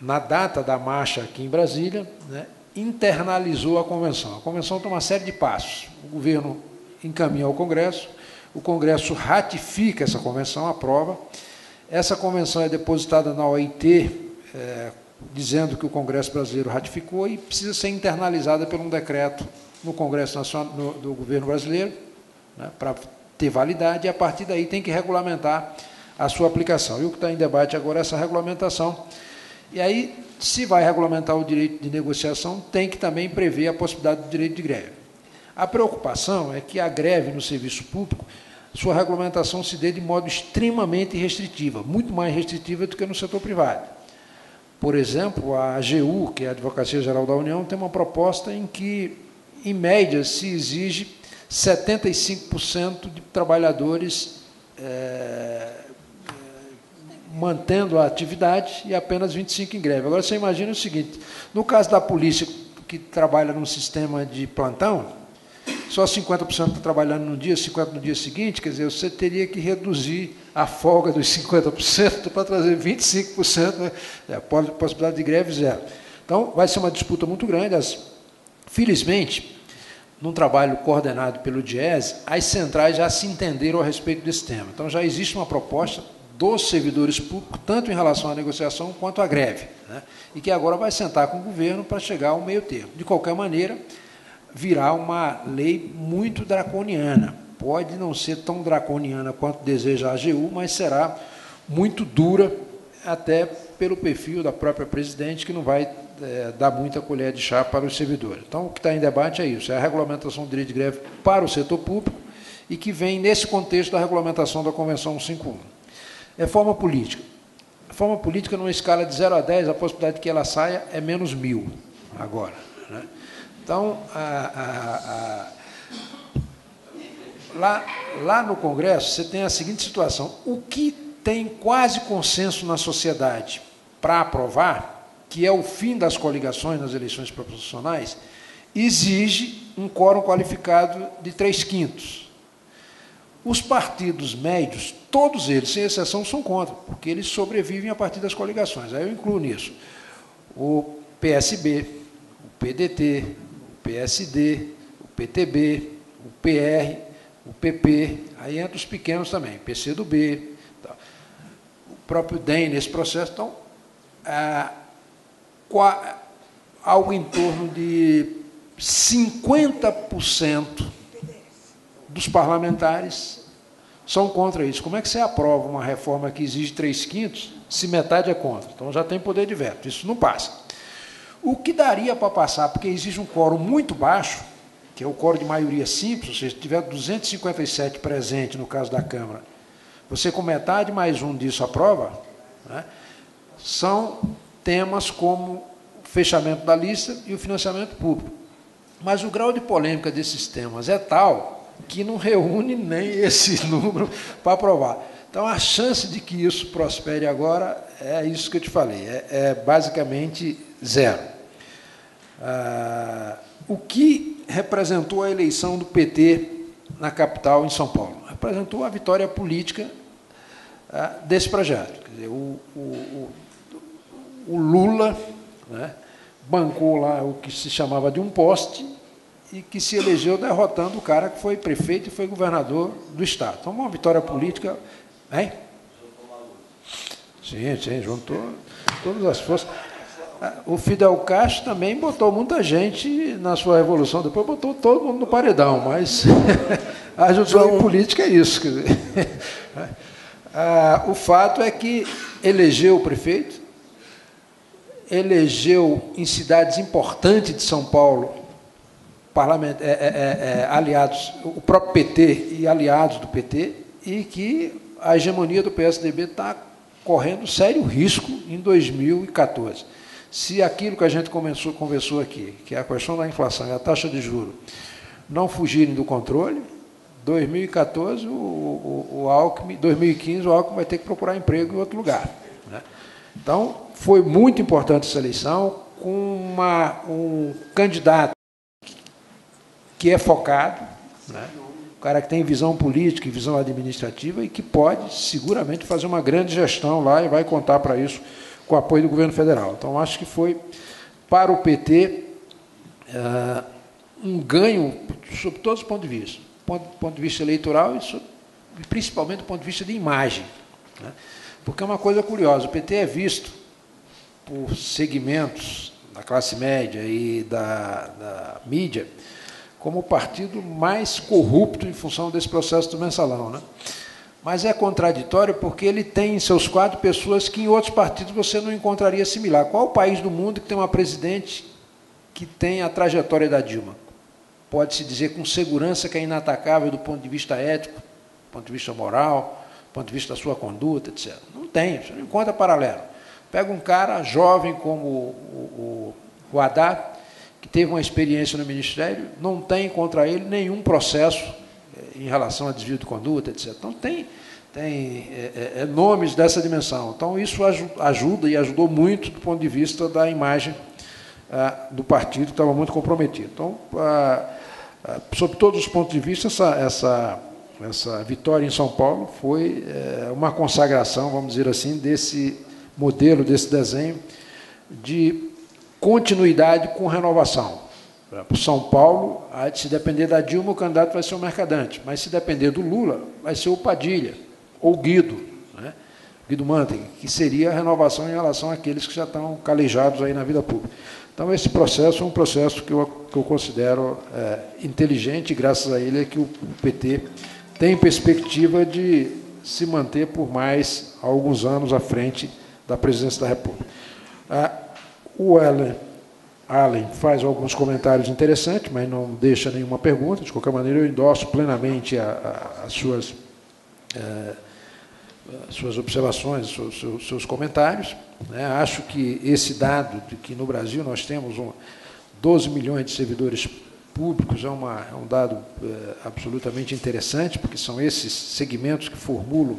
na data da marcha aqui em Brasília, né, internalizou a convenção. A convenção tem uma série de passos. O governo encaminha ao Congresso, o Congresso ratifica essa convenção, aprova. Essa convenção é depositada na OIT dizendo que o Congresso brasileiro ratificou e precisa ser internalizada por um decreto no Congresso Nacional do governo brasileiro, né, para ter validade, e a partir daí tem que regulamentar a sua aplicação. E o que está em debate agora é essa regulamentação. E aí, se vai regulamentar o direito de negociação, tem que também prever a possibilidade do direito de greve. A preocupação é que a greve no serviço público, sua regulamentação se dê de modo extremamente restritiva, muito mais restritiva do que no setor privado. Por exemplo, a AGU, que é a Advocacia Geral da União, tem uma proposta em que, em média, se exige 75% de trabalhadores mantendo a atividade e apenas 25% em greve. Agora, você imagina o seguinte, no caso da polícia, que trabalha num sistema de plantão, só 50% está trabalhando num dia, 50% no dia seguinte, quer dizer, você teria que reduzir a folga dos 50% para trazer 25%, né? A possibilidade de greve zero. Então, vai ser uma disputa muito grande. Felizmente, num trabalho coordenado pelo DIEESE, as centrais já se entenderam a respeito desse tema. Então, já existe uma proposta dos servidores públicos, tanto em relação à negociação quanto à greve, né? E que agora vai sentar com o governo para chegar ao meio termo. De qualquer maneira, virá uma lei muito draconiana. Pode não ser tão draconiana quanto deseja a AGU, mas será muito dura, até pelo perfil da própria presidente, que não vai dar muita colher de chá para os servidores. Então, o que está em debate é isso, é a regulamentação do direito de greve para o setor público e que vem nesse contexto da regulamentação da Convenção 151. Reforma política. Reforma política, numa escala de 0 a 10, a possibilidade de que ela saia é menos 1000 agora, né? Então, lá no Congresso, você tem a seguinte situação. O que tem quase consenso na sociedade para aprovar, que é o fim das coligações nas eleições proporcionais, exige um quórum qualificado de 3/5. Os partidos médios, todos eles, sem exceção, são contra, porque eles sobrevivem a partir das coligações. Aí eu incluo nisso o PSB, o PDT, o PSD, o PTB, o PR, o PP, aí entra os pequenos também, PCdoB, tá. O próprio DEM nesse processo. Então, algo em torno de 50% dos parlamentares são contra isso. Como é que você aprova uma reforma que exige 3/5 se metade é contra? Então, já tem poder de veto, isso não passa. O que daria para passar, porque exige um quórum muito baixo, que é o quórum de maioria simples, ou seja, se tiver 257 presentes no caso da Câmara, você com metade mais um disso aprova, né? São temas como o fechamento da lista e o financiamento público. Mas o grau de polêmica desses temas é tal que não reúne nem esse número para aprovar. Então, a chance de que isso prospere agora é isso que eu te falei, é basicamente zero. O que representou a eleição do PT na capital, em São Paulo? Representou a vitória política desse projeto. Quer dizer, o Lula, né, bancou lá o que se chamava de um poste e que se elegeu derrotando o cara que foi prefeito e foi governador do Estado. Então, uma vitória política... Hein? Sim, juntou todas as forças. O Fidel Castro também botou muita gente na sua revolução, depois botou todo mundo no paredão, mas a justiça política é isso. Quer dizer. O fato é que elegeu o prefeito, elegeu em cidades importantes de São Paulo aliados, o próprio PT e aliados do PT, e que a hegemonia do PSDB está correndo sério risco em 2014. Se aquilo que a gente conversou aqui, que é a questão da inflação e a taxa de juros, não fugirem do controle, 2014, o Alckmin, 2015, o Alckmin vai ter que procurar emprego em outro lugar, né? Então, foi muito importante essa eleição, com um candidato que é focado, né? Um cara que tem visão política e visão administrativa e que pode, seguramente, fazer uma grande gestão lá e vai contar para isso com o apoio do governo federal. Então, acho que foi, para o PT, um ganho sob todos os pontos de vista. Do ponto de vista eleitoral e principalmente do ponto de vista de imagem, né? Porque é uma coisa curiosa, o PT é visto por segmentos da classe média e da mídia como o partido mais corrupto em função desse processo do mensalão, né? Mas é contraditório porque ele tem em seus quadros pessoas que em outros partidos você não encontraria similar. Qual o país do mundo que tem uma presidente que tem a trajetória da Dilma? Pode-se dizer com segurança que é inatacável do ponto de vista ético, do ponto de vista moral, do ponto de vista da sua conduta, etc. Não tem, você não encontra paralelo. Pega um cara jovem como o Haddad, que teve uma experiência no Ministério, não tem contra ele nenhum processo em relação a desvio de conduta, etc. Então, tem nomes dessa dimensão. Então, isso ajuda e ajudou muito do ponto de vista da imagem do partido, que estava muito comprometido. Então, sob todos os pontos de vista, essa vitória em São Paulo foi uma consagração, vamos dizer assim, desse modelo, desse desenho de continuidade com renovação. Para São Paulo, se depender da Dilma, o candidato vai ser o Mercadante, mas se depender do Lula, vai ser o Padilha, ou o Guido, né? Guido Mantega, que seria a renovação em relação àqueles que já estão calejados aí na vida pública. Então, esse processo é um processo que eu considero inteligente, e graças a ele é que o PT tem perspectiva de se manter por mais alguns anos à frente da presidência da República. O Allen faz alguns comentários interessantes, mas não deixa nenhuma pergunta. De qualquer maneira, eu endosso plenamente as suas observações, seus comentários. Né? Acho que esse dado de que no Brasil nós temos 12 milhões de servidores públicos é um dado absolutamente interessante, porque são esses segmentos que formulam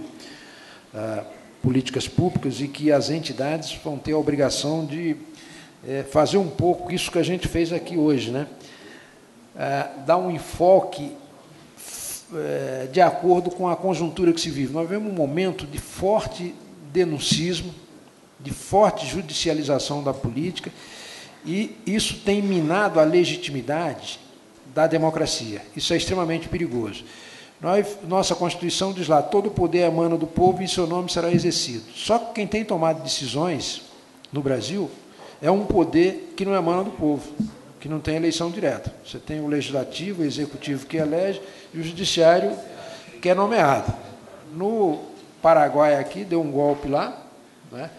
políticas públicas e que as entidades vão ter a obrigação de fazer um pouco isso que a gente fez aqui hoje, né? Dar um enfoque de acordo com a conjuntura que se vive. Nós vivemos um momento de forte denuncismo, de forte judicialização da política, e isso tem minado a legitimidade da democracia. Isso é extremamente perigoso. Nossa Constituição diz lá, todo poder emana do povo e seu nome será exercido. Só que quem tem tomado decisões no Brasil é um poder que não emana do povo, que não tem eleição direta. Você tem o legislativo, o executivo que elege e o judiciário que é nomeado. No Paraguai aqui, deu um golpe lá, né?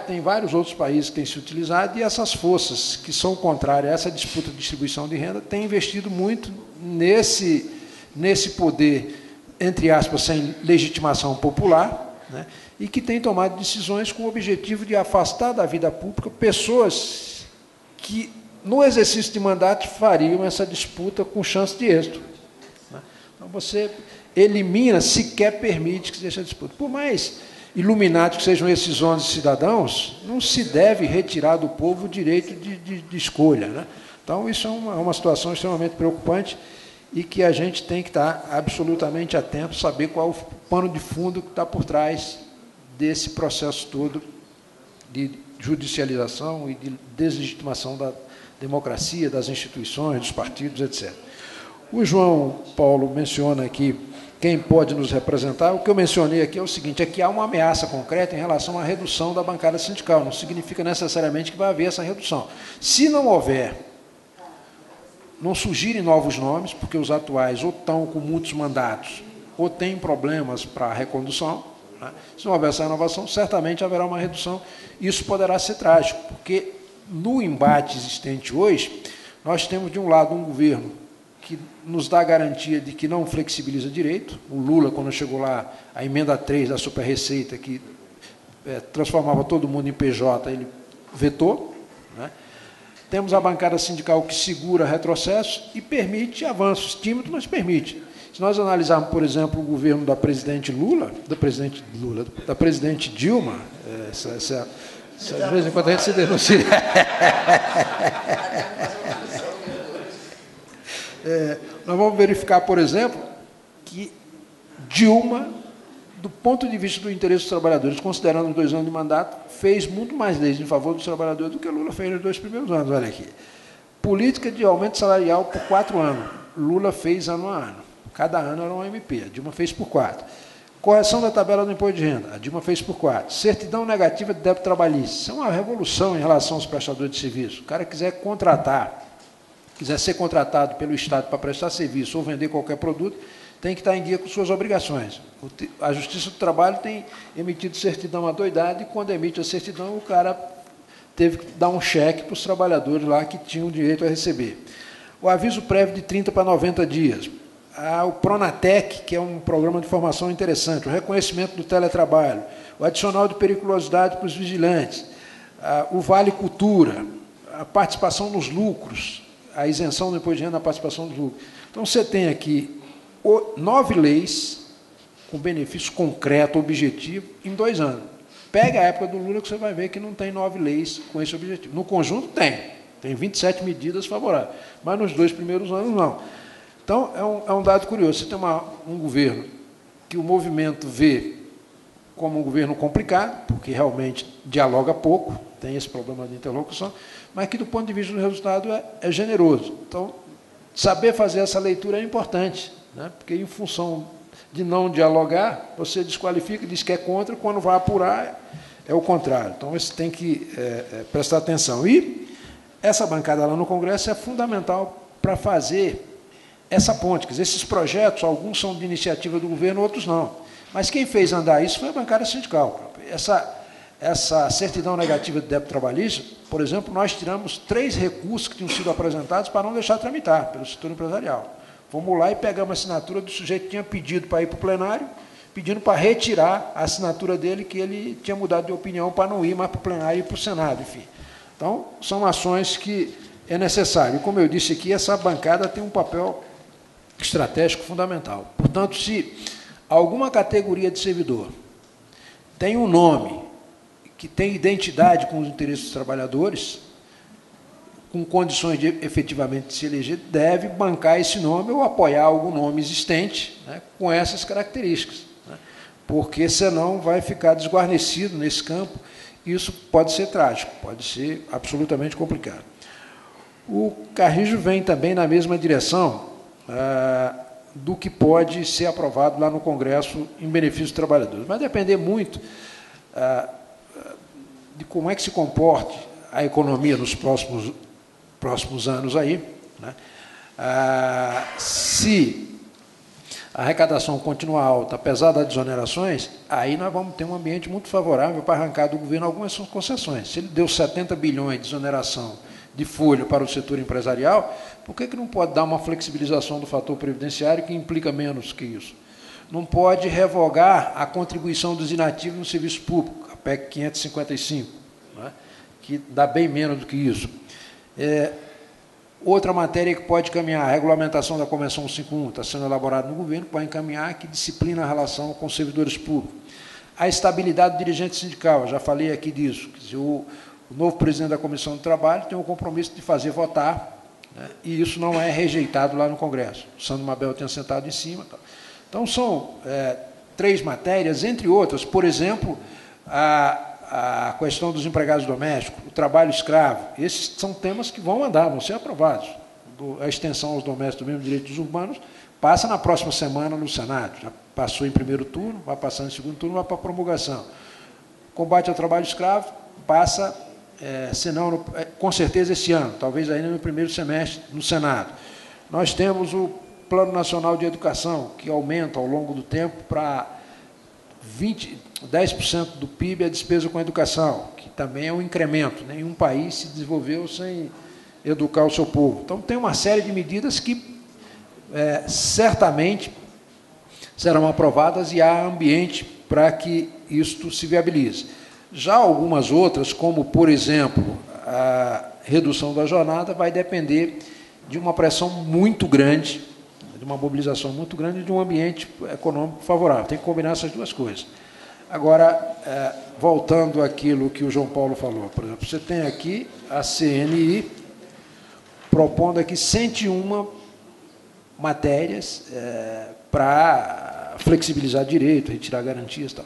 Tem vários outros países que têm se utilizado, e essas forças que são contrárias a essa disputa de distribuição de renda têm investido muito nesse poder, entre aspas, sem legitimação popular, né? E que tem tomado decisões com o objetivo de afastar da vida pública pessoas que, no exercício de mandato, fariam essa disputa com chance de êxito. Né? Então, você elimina, sequer permite que seja disputa. Por mais iluminados que sejam esses 11 cidadãos, não se deve retirar do povo o direito de escolha. Né? Então, isso é uma situação extremamente preocupante e que a gente tem que estar absolutamente atento, saber qual é o pano de fundo que está por trás desse processo todo de judicialização e de deslegitimação da democracia, das instituições, dos partidos, etc. O João Paulo menciona aqui quem pode nos representar. O que eu mencionei aqui é o seguinte, é que há uma ameaça concreta em relação à redução da bancada sindical. Não significa necessariamente que vai haver essa redução. Se não houver, não surgirem novos nomes, porque os atuais ou estão com muitos mandatos ou têm problemas para a recondução, né? Se não houver essa renovação, certamente haverá uma redução. Isso poderá ser trágico, porque no embate existente hoje, nós temos, de um lado, um governo que nos dá a garantia de que não flexibiliza direito. O Lula, quando chegou lá, a emenda 3 da Super-Receita, que transformava todo mundo em PJ, ele vetou. Né? Temos a bancada sindical que segura retrocessos e permite avanços tímidos, mas permite. Se nós analisarmos, por exemplo, o governo da presidente da presidente Dilma, de vez em quando a gente se denuncia. Nós vamos verificar, por exemplo, que Dilma, do ponto de vista do interesse dos trabalhadores, considerando os 2 anos de mandato, fez muito mais leis em favor dos trabalhadores do que Lula fez nos 2 primeiros anos. Olha aqui. Política de aumento salarial por 4 anos. Lula fez ano a ano. Cada ano era um MP. A Dilma fez por 4. Correção da tabela do imposto de renda, a Dilma fez por 4. Certidão negativa de débito trabalhista, isso é uma revolução em relação aos prestadores de serviço. O cara quiser ser contratado pelo Estado para prestar serviço ou vender qualquer produto, tem que estar em dia com suas obrigações. A Justiça do Trabalho tem emitido certidão adoidada e, quando emite a certidão, o cara teve que dar um cheque para os trabalhadores lá que tinham direito a receber. O aviso prévio de 30 para 90 dias. O Pronatec, que é um programa de formação interessante, o reconhecimento do teletrabalho, o adicional de periculosidade para os vigilantes, o Vale Cultura, a participação nos lucros, a isenção do imposto de renda na participação dos lucros. Então, você tem aqui 9 leis com benefício concreto, objetivo, em 2 anos. Pega a época do Lula que você vai ver que não tem 9 leis com esse objetivo. No conjunto, tem 27 medidas favoráveis, mas nos 2 primeiros anos, não. Então, é um dado curioso. Você tem um governo que o movimento vê como um governo complicado, porque realmente dialoga pouco, tem esse problema de interlocução, mas que, do ponto de vista do resultado, é generoso. Então, saber fazer essa leitura é importante, né? Porque, em função de não dialogar, você desqualifica, diz que é contra, quando vai apurar, é o contrário. Então, você tem que prestar atenção. E essa bancada lá no Congresso é fundamental para fazer essa ponte. Quer dizer, esses projetos, alguns são de iniciativa do governo, outros não. Mas quem fez andar isso foi a bancada sindical. Essa certidão negativa de débito trabalhista, por exemplo, nós tiramos 3 recursos que tinham sido apresentados para não deixar tramitar pelo setor empresarial. Fomos lá e pegamos a assinatura do sujeito que tinha pedido para ir para o plenário, pedindo para retirar a assinatura dele, que ele tinha mudado de opinião para não ir mais para o plenário e para o Senado, enfim. Então, são ações que é necessário. E, como eu disse aqui, essa bancada tem um papel estratégico fundamental. Portanto, se alguma categoria de servidor tem um nome que tem identidade com os interesses dos trabalhadores, com condições de efetivamente se eleger, deve bancar esse nome ou apoiar algum nome existente, né, com essas características, né, porque senão vai ficar desguarnecido nesse campo e isso pode ser trágico, pode ser absolutamente complicado. O Carrijo vem também na mesma direção do que pode ser aprovado lá no Congresso em benefício dos trabalhadores. Vai depender muito de como é que se comporte a economia nos próximos anos aí, né? Se a arrecadação continuar alta, apesar das desonerações, aí nós vamos ter um ambiente muito favorável para arrancar do governo algumas concessões. Se ele deu 70 bilhões de desoneração de folha para o setor empresarial, por que não pode dar uma flexibilização do fator previdenciário que implica menos que isso? Não pode revogar a contribuição dos inativos no serviço público, a PEC 555, né, que dá bem menos do que isso. Outra matéria que pode caminhar, a regulamentação da Convenção 51, está sendo elaborada no governo, pode encaminhar, que disciplina a relação com os servidores públicos. A estabilidade do dirigente sindical, eu já falei aqui disso, quer dizer, o novo presidente da Comissão do Trabalho tem o compromisso de fazer votar, né, e isso não é rejeitado lá no Congresso. O Sandro Mabel tinha sentado em cima. Tá. Então, são 3 matérias, entre outras, por exemplo, a questão dos empregados domésticos, o trabalho escravo. Esses são temas que vão andar, vão ser aprovados. A extensão aos domésticos do mesmo direitos urbanos passa na próxima semana no Senado. Já passou em primeiro turno, vai passar em segundo turno, vai para a promulgação. Combate ao trabalho escravo passa, senão, com certeza, esse ano, talvez ainda no primeiro semestre, no Senado. Nós temos o Plano Nacional de Educação, que aumenta ao longo do tempo para 10% do PIB a despesa com educação, que também é um incremento. Nenhum país se desenvolveu sem educar o seu povo. Então, tem uma série de medidas que certamente serão aprovadas e há ambiente para que isto se viabilize. Já algumas outras, como, por exemplo, a redução da jornada, vai depender de uma pressão muito grande, de uma mobilização muito grande e de um ambiente econômico favorável. Tem que combinar essas duas coisas. Agora, voltando àquilo que o João Paulo falou, por exemplo, você tem aqui a CNI propondo aqui 101 matérias para flexibilizar direito, retirar garantias e tal.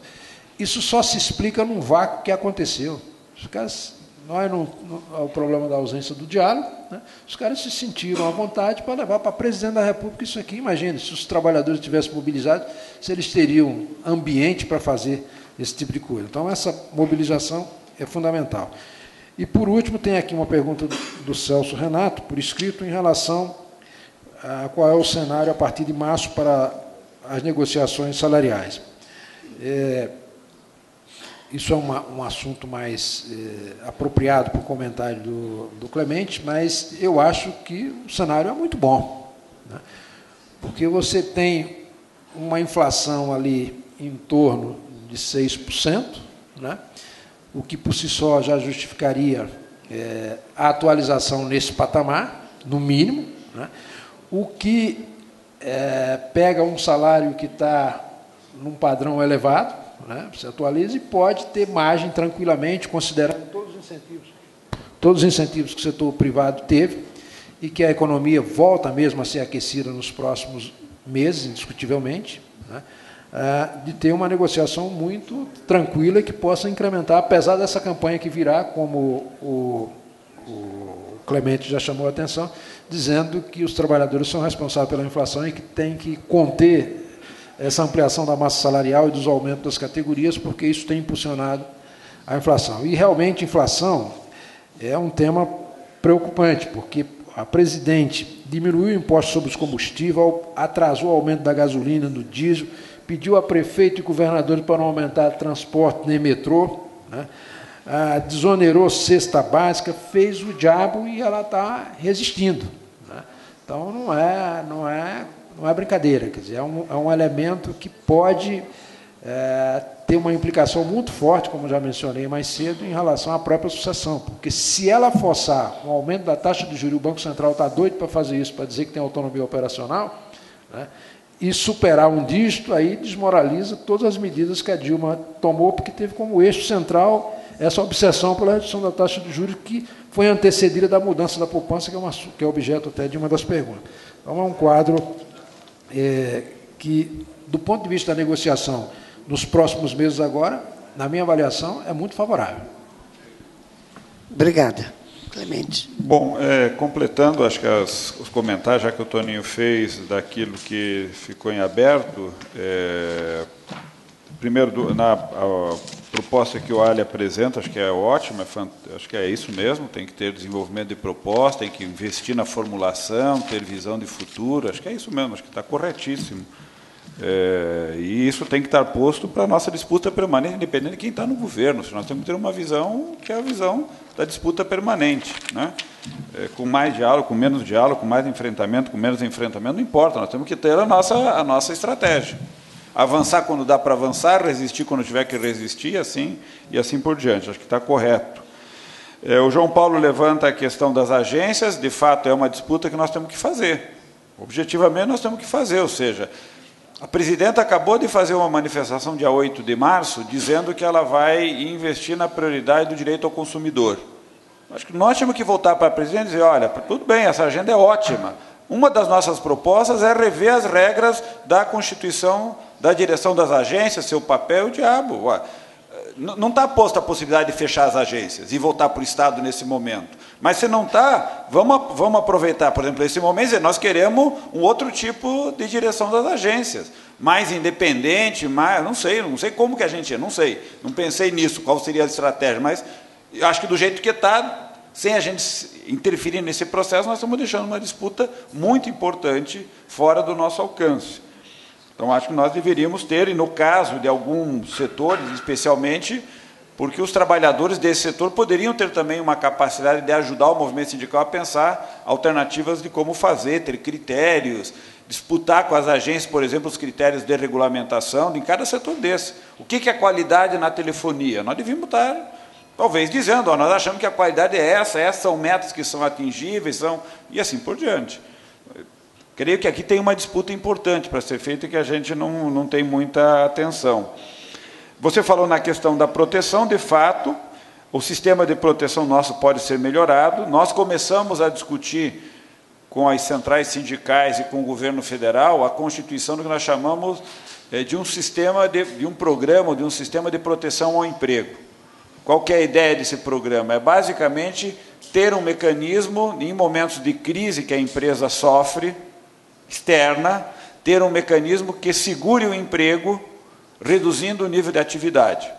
Isso só se explica num vácuo que aconteceu. Os caras o problema da ausência do diálogo, né? Os caras se sentiram à vontade para levar para presidente da República isso aqui. Imagine, se os trabalhadores tivessem mobilizados, se eles teriam ambiente para fazer esse tipo de coisa. Então, essa mobilização é fundamental. E, por último, tem aqui uma pergunta do Celso Renato, por escrito, em relação a qual é o cenário a partir de março para as negociações salariais. Isso é um assunto mais apropriado para o comentário do Clemente, mas eu acho que o cenário é muito bom, né? Porque você tem uma inflação ali em torno de 6%, né? O que por si só já justificaria a atualização nesse patamar, no mínimo, né? O que pega um salário que está num padrão elevado, né? Você atualiza e pode ter margem tranquilamente, considerando todos os incentivos que o setor privado teve, e que a economia volta mesmo a ser aquecida nos próximos meses, indiscutivelmente, né? De ter uma negociação muito tranquila que possa incrementar, apesar dessa campanha que virá, como o Clemente já chamou a atenção, dizendo que os trabalhadores são responsáveis pela inflação e que tem que conter essa ampliação da massa salarial e dos aumentos das categorias, porque isso tem impulsionado a inflação. E, realmente, inflação é um tema preocupante, porque a presidente diminuiu o imposto sobre os combustíveis, atrasou o aumento da gasolina, do diesel, pediu a prefeito e governadores para não aumentar transporte nem metrô, né? Desonerou cesta básica, fez o diabo e ela está resistindo, né? Então, não é brincadeira, quer dizer, é um elemento que pode ter uma implicação muito forte, como já mencionei mais cedo, em relação à própria sucessão, porque se ela forçar um aumento da taxa de juros, o Banco Central está doido para fazer isso, para dizer que tem autonomia operacional, né, e superar um dígito, aí desmoraliza todas as medidas que a Dilma tomou, porque teve como eixo central essa obsessão pela redução da taxa de juros, que foi antecedida da mudança da poupança, que é objeto até de uma das perguntas. Então, é um quadro que, do ponto de vista da negociação, nos próximos meses agora, na minha avaliação, é muito favorável. Obrigada. Clemente. Bom, completando, acho que os comentários, já que o Toninho fez daquilo que ficou em aberto, primeiro, a proposta que o Ali apresenta, acho que é ótima, acho que é isso mesmo, tem que ter desenvolvimento de proposta, tem que investir na formulação, ter visão de futuro, acho que é isso mesmo, acho que está corretíssimo. E isso tem que estar posto para a nossa disputa permanente, independente de quem está no governo. Nós temos que ter uma visão que é a visão da disputa permanente, né? Com mais diálogo, com menos diálogo, com mais enfrentamento, com menos enfrentamento, não importa, nós temos que ter a nossa estratégia. Avançar quando dá para avançar, resistir quando tiver que resistir, e assim por diante. Acho que está correto. O João Paulo levanta a questão das agências, de fato é uma disputa que nós temos que fazer. Objetivamente nós temos que fazer, ou seja, a presidenta acabou de fazer uma manifestação dia 8 de março, dizendo que ela vai investir na prioridade do direito ao consumidor. Acho que nós temos que voltar para a presidente e dizer, olha, tudo bem, essa agenda é ótima. Uma das nossas propostas é rever as regras da Constituição, da direção das agências, seu papel, o diabo. Não está posta a possibilidade de fechar as agências e voltar para o Estado nesse momento. Mas se não está, vamos aproveitar, por exemplo, esse momento e dizer, nós queremos um outro tipo de direção das agências, mais independente, mais, não sei como que a gente, não pensei nisso, qual seria a estratégia, mas acho que do jeito que está, sem a gente interferir nesse processo, nós estamos deixando uma disputa muito importante fora do nosso alcance. Então, acho que nós deveríamos ter, e no caso de alguns setores, especialmente, porque os trabalhadores desse setor poderiam ter também uma capacidade de ajudar o movimento sindical a pensar alternativas de como fazer, ter critérios, disputar com as agências, por exemplo, os critérios de regulamentação em cada setor desse. O que é qualidade na telefonia? Nós devíamos estar, talvez, dizendo, nós achamos que a qualidade é essas são metas que são atingíveis, e assim por diante. Creio que aqui tem uma disputa importante para ser feita e que a gente não tem muita atenção. Você falou na questão da proteção, de fato, o sistema de proteção nosso pode ser melhorado. Nós começamos a discutir com as centrais sindicais e com o governo federal a constituição do que nós chamamos de um sistema, de um programa, de um sistema de proteção ao emprego. qual que é a ideia desse programa? É basicamente ter um mecanismo, em momentos de crise que a empresa sofre, externa, ter um mecanismo que segure o emprego, reduzindo o nível de atividade.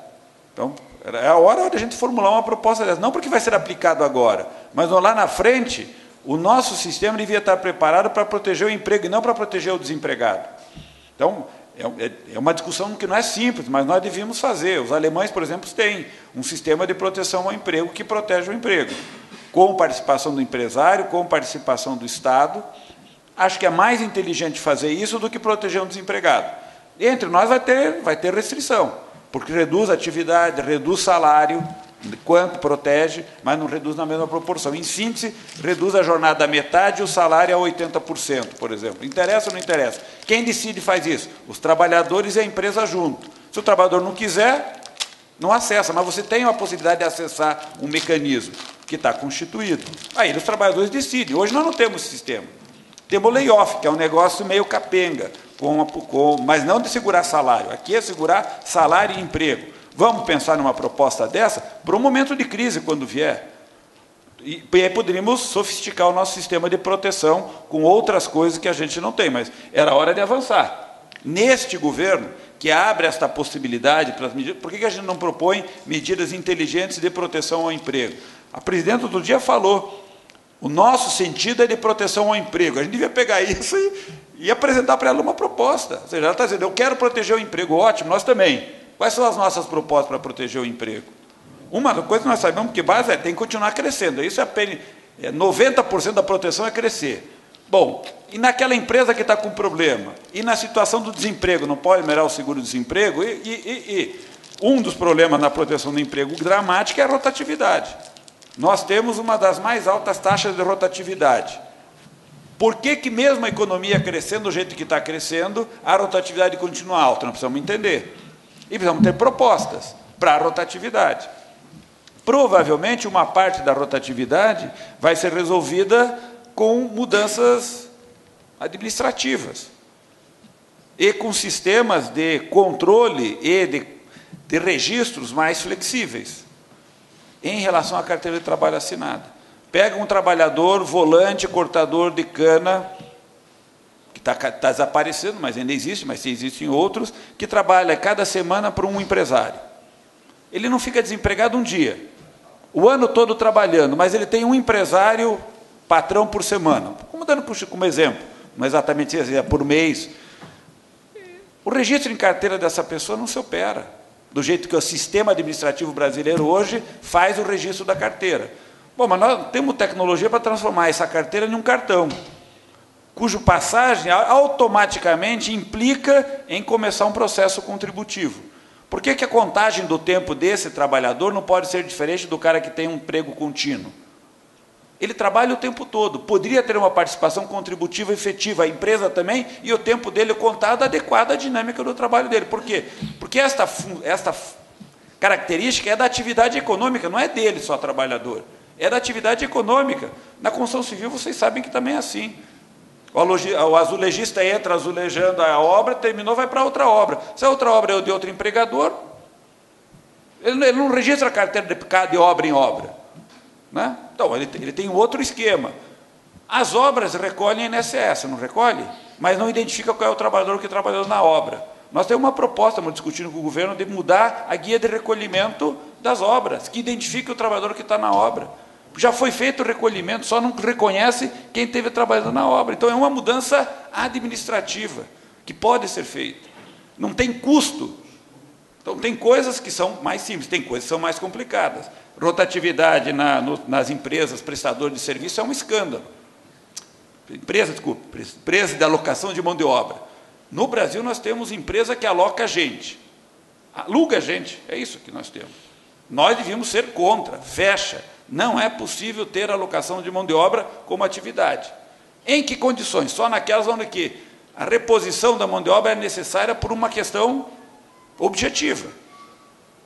Então, é a hora de a gente formular uma proposta dessa, não porque vai ser aplicado agora, mas lá na frente, o nosso sistema devia estar preparado para proteger o emprego e não para proteger o desempregado. Então, é uma discussão que não é simples, mas nós devíamos fazer. Os alemães, por exemplo, têm um sistema de proteção ao emprego que protege o emprego, com participação do empresário, com participação do Estado. Acho que é mais inteligente fazer isso do que proteger um desempregado. Entre nós vai ter restrição, porque reduz a atividade, reduz salário, quanto protege, mas não reduz na mesma proporção. Em síntese, reduz a jornada à metade e o salário a 80%, por exemplo. Interessa ou não interessa? Quem decide faz isso? Os trabalhadores e a empresa junto. Se o trabalhador não quiser, não acessa, mas você tem a possibilidade de acessar um mecanismo que está constituído. Aí os trabalhadores decidem. Hoje nós não temos esse sistema. Temos o layoff, que é um negócio meio capenga, mas não de segurar salário. Aqui é segurar salário e emprego. Vamos pensar numa proposta dessa para um momento de crise, quando vier. E aí poderíamos sofisticar o nosso sistema de proteção com outras coisas que a gente não tem, mas era hora de avançar. Neste governo, que abre esta possibilidade para as medidas, por que a gente não propõe medidas inteligentes de proteção ao emprego? A presidenta outro dia falou, o nosso sentido é de proteção ao emprego. A gente devia pegar isso e apresentar para ela uma proposta. Ou seja, ela está dizendo, eu quero proteger o emprego, ótimo, nós também. Quais são as nossas propostas para proteger o emprego? Uma coisa que nós sabemos que base tem que continuar crescendo. Isso 90% da proteção é crescer. Bom, e naquela empresa que está com problema? E na situação do desemprego, não pode melhorar o seguro-desemprego? Um dos problemas na proteção do emprego dramático é a rotatividade. Nós temos uma das mais altas taxas de rotatividade. Por que mesmo a economia crescendo do jeito que está crescendo, a rotatividade continua alta? Nós precisamos entender. E precisamos ter propostas para a rotatividade. Provavelmente, uma parte da rotatividade vai ser resolvida com mudanças administrativas e com sistemas de controle e de registros mais flexíveis em relação à carteira de trabalho assinada. Pega um trabalhador, volante, cortador de cana, que está desaparecendo, mas ainda existe, mas existem outros, que trabalha cada semana para um empresário. Ele não fica desempregado um dia, o ano todo trabalhando, mas ele tem um empresário patrão por semana. Como dando como exemplo, não exatamente assim, é por mês. O registro em carteira dessa pessoa não se opera, do jeito que o sistema administrativo brasileiro hoje faz o registro da carteira. Bom, mas nós temos tecnologia para transformar essa carteira em um cartão, cujo passagem automaticamente implica em começar um processo contributivo. Por que a contagem do tempo desse trabalhador não pode ser diferente do cara que tem um emprego contínuo? Ele trabalha o tempo todo, poderia ter uma participação contributiva efetiva, a empresa também, e o tempo dele contado adequado à dinâmica do trabalho dele. Por quê? Porque esta característica é da atividade econômica, não é dele só trabalhador, é da atividade econômica. Na construção civil, vocês sabem que também é assim. O azulejista entra azulejando a obra, terminou, vai para outra obra. Se a outra obra é de outro empregador, ele não registra a carteira de obra em obra. Né? Então, ele tem outro esquema. As obras recolhem INSS, não recolhe? Mas não identifica qual é o trabalhador que trabalhou na obra. Nós temos uma proposta, estamos discutindo com o governo, de mudar a guia de recolhimento das obras, que identifique o trabalhador que está na obra. Já foi feito o recolhimento, só não reconhece quem esteve trabalhando na obra. Então, é uma mudança administrativa, que pode ser feita. Não tem custo. Então, tem coisas que são mais simples, tem coisas que são mais complicadas. Rotatividade nas empresas prestadoras de serviço é um escândalo. Empresa de alocação de mão de obra. No Brasil, nós temos empresa que aloca gente. Aluga gente, é isso que nós temos. Nós devíamos ser contra, fecha. Não é possível ter alocação de mão de obra como atividade. Em que condições? Só naquelas onde a reposição da mão de obra é necessária por uma questão objetiva.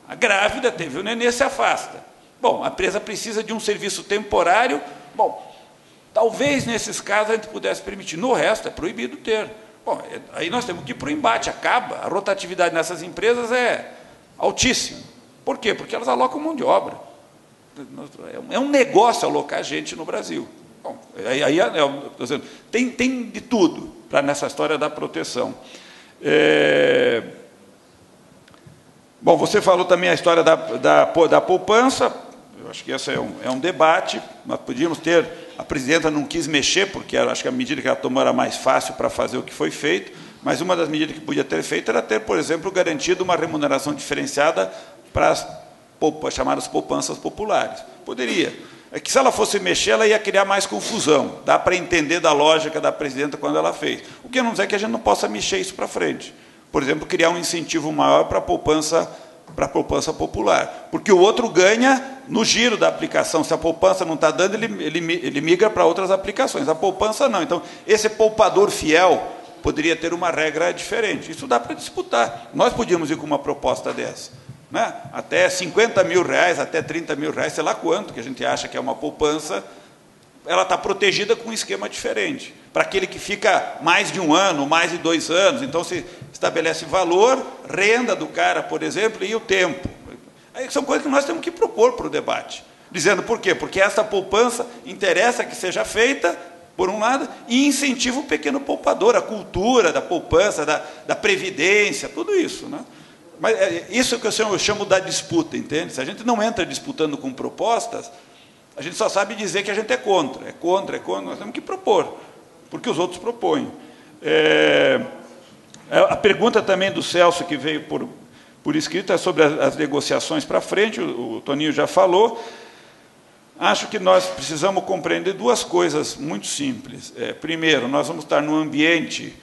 A grávida teve o nenê, se afasta. Bom, a empresa precisa de um serviço temporário. Bom, talvez nesses casos a gente pudesse permitir. No resto, é proibido ter. Bom, aí nós temos que ir para o embate. A rotatividade nessas empresas é altíssima. Por quê? Porque elas alocam mão de obra. É um negócio alocar gente no Brasil. Bom, tem de tudo nessa história da proteção. Bom, você falou também a história da poupança. Eu acho que esse é um debate. Nós podíamos ter... A presidenta não quis mexer, porque acho que a medida que ela tomou era mais fácil para fazer o que foi feito, mas uma das medidas que podia ter feito era ter, por exemplo, garantido uma remuneração diferenciada para as chamadas poupanças populares. Poderia. É que se ela fosse mexer, ela ia criar mais confusão. Dá para entender da lógica da presidenta quando ela fez. O que não dizer que a gente não possa mexer isso para frente. Por exemplo, criar um incentivo maior para a poupança popular. Porque o outro ganha no giro da aplicação. Se a poupança não está dando, ele migra para outras aplicações. A poupança não. Então, esse poupador fiel poderia ter uma regra diferente. Isso dá para disputar. Nós podíamos ir com uma proposta dessa. Né? Até 50 mil reais, até 30 mil reais, sei lá quanto, que a gente acha que é uma poupança, ela está protegida com um esquema diferente. Para aquele que fica mais de 1 ano, mais de 2 anos, então se estabelece valor, renda do cara, por exemplo, e o tempo. Aí são coisas que nós temos que propor para o debate. Dizendo por quê? Porque essa poupança interessa que seja feita, por um lado, e incentiva o pequeno poupador, a cultura da poupança, da previdência, tudo isso. Né? Mas isso que eu chamo da disputa, entende? Se a gente não entra disputando com propostas, a gente só sabe dizer que a gente é contra, nós temos que propor, porque os outros propõem. A pergunta também do Celso, que veio por escrito, é sobre as negociações para frente, o Toninho já falou. Acho que nós precisamos compreender 2 coisas muito simples. Primeiro, nós vamos estar num ambiente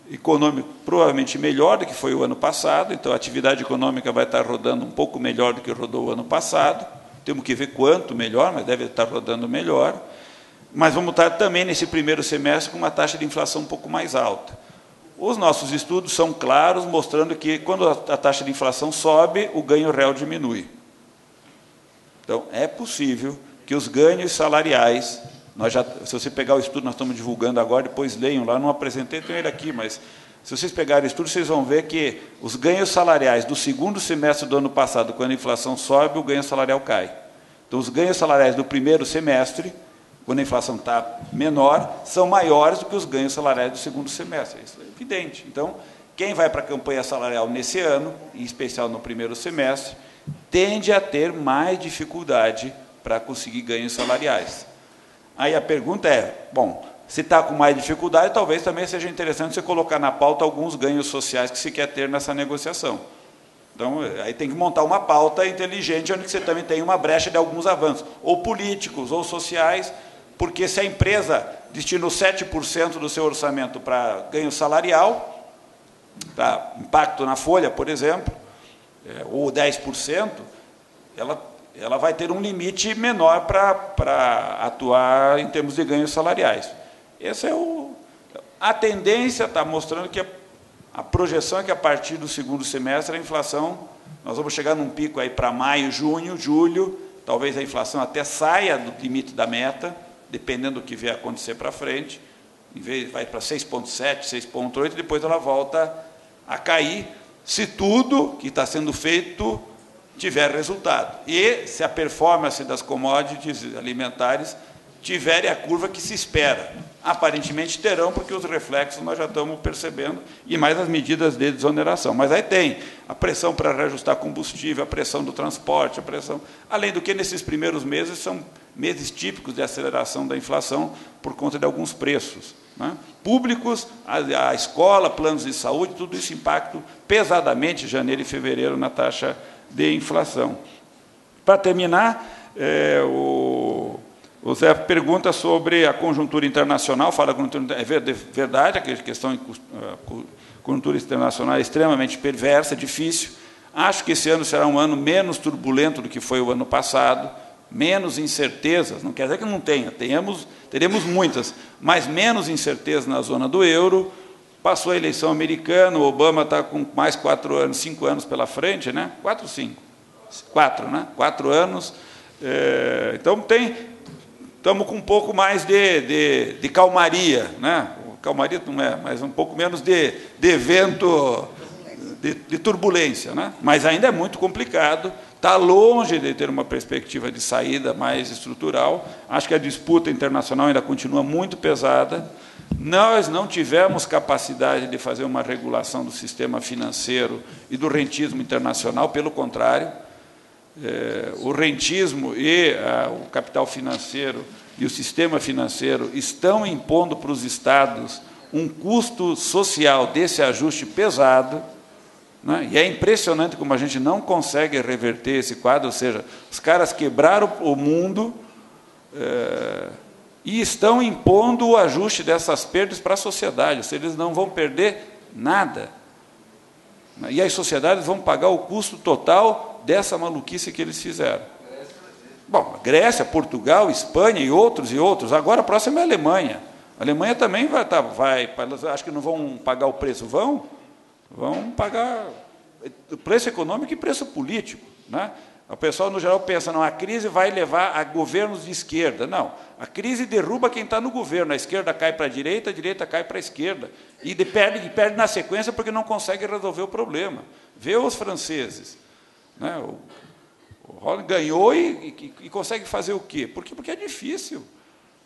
econômico provavelmente melhor do que foi o ano passado, então a atividade econômica vai estar rodando um pouco melhor do que rodou o ano passado. Temos que ver quanto melhor, mas deve estar rodando melhor. Mas vamos estar também, nesse primeiro semestre, com uma taxa de inflação um pouco mais alta. Os nossos estudos são claros, mostrando que, quando a taxa de inflação sobe, o ganho real diminui. Então, é possível que os ganhos salariais... se você pegar o estudo, nós estamos divulgando agora, depois leiam lá, não apresentei, tenho ele aqui, mas... Se vocês pegarem o estudo, vocês vão ver que os ganhos salariais do segundo semestre do ano passado, quando a inflação sobe, o ganho salarial cai. Então, os ganhos salariais do primeiro semestre, quando a inflação está menor, são maiores do que os ganhos salariais do segundo semestre. Isso é evidente. Então, quem vai para a campanha salarial nesse ano, em especial no primeiro semestre, tende a ter mais dificuldade para conseguir ganhos salariais. Aí a pergunta é, bom... Se está com mais dificuldade, talvez também seja interessante você colocar na pauta alguns ganhos sociais que se quer ter nessa negociação. Então, aí tem que montar uma pauta inteligente, onde você também tem uma brecha de alguns avanços, ou políticos, ou sociais, porque se a empresa destinou 7% do seu orçamento para ganho salarial, para impacto na folha, por exemplo, ou 10%, ela vai ter um limite menor para atuar em termos de ganhos salariais. Essa a tendência está mostrando que a projeção é que, a partir do segundo semestre, a inflação, nós vamos chegar num pico aí para maio, junho, julho, talvez a inflação até saia do limite da meta, dependendo do que vier acontecer para frente, em vez vai para 6,7, 6,8, depois ela volta a cair, se tudo que está sendo feito tiver resultado. E se a performance das commodities alimentares tiverem a curva que se espera. Aparentemente terão, porque os reflexos nós já estamos percebendo, e mais as medidas de desoneração. Mas aí tem a pressão para reajustar combustível, a pressão do transporte, a pressão... Além do que, nesses primeiros meses, são meses típicos de aceleração da inflação por conta de alguns preços. Né? Públicos, a escola, planos de saúde, tudo isso impacta pesadamente, janeiro e fevereiro, na taxa de inflação. Para terminar, o Zé pergunta sobre a conjuntura internacional, fala que é verdade, a questão de conjuntura internacional é extremamente perversa, difícil. Acho que esse ano será um ano menos turbulento do que foi o ano passado, menos incertezas, não quer dizer que não tenha, teremos muitas, mas menos incertezas na zona do euro. Passou a eleição americana, o Obama está com mais 4 anos, 5 anos pela frente, né? 4 ou 5? 4, né? 4 anos. Então, estamos com um pouco mais de calmaria, né? Calmaria não é, mas um pouco menos de evento, de turbulência, né? Mas ainda é muito complicado. está longe de ter uma perspectiva de saída mais estrutural. Acho que a disputa internacional ainda continua muito pesada. Nós não tivemos capacidade de fazer uma regulação do sistema financeiro e do rentismo internacional, pelo contrário. O rentismo e o capital financeiro e o sistema financeiro estão impondo para os Estados um custo social desse ajuste pesado, né? E é impressionante como a gente não consegue reverter esse quadro, ou seja, os caras quebraram o mundo e estão impondo o ajuste dessas perdas para a sociedade, ou seja, eles não vão perder nada. E as sociedades vão pagar o custo total dessa maluquice que eles fizeram. Bom, Grécia, Portugal, Espanha e outros. Agora a próxima é a Alemanha. A Alemanha também vai, acho que não vão pagar o preço, vão pagar preço econômico e preço político, né? O pessoal, no geral, pensa, não, a crise vai levar a governos de esquerda. Não, a crise derruba quem está no governo, a esquerda cai para a direita cai para a esquerda, e perde na sequência porque não consegue resolver o problema. Vê os franceses, né? O Hollande ganhou e consegue fazer o quê? Porque é difícil.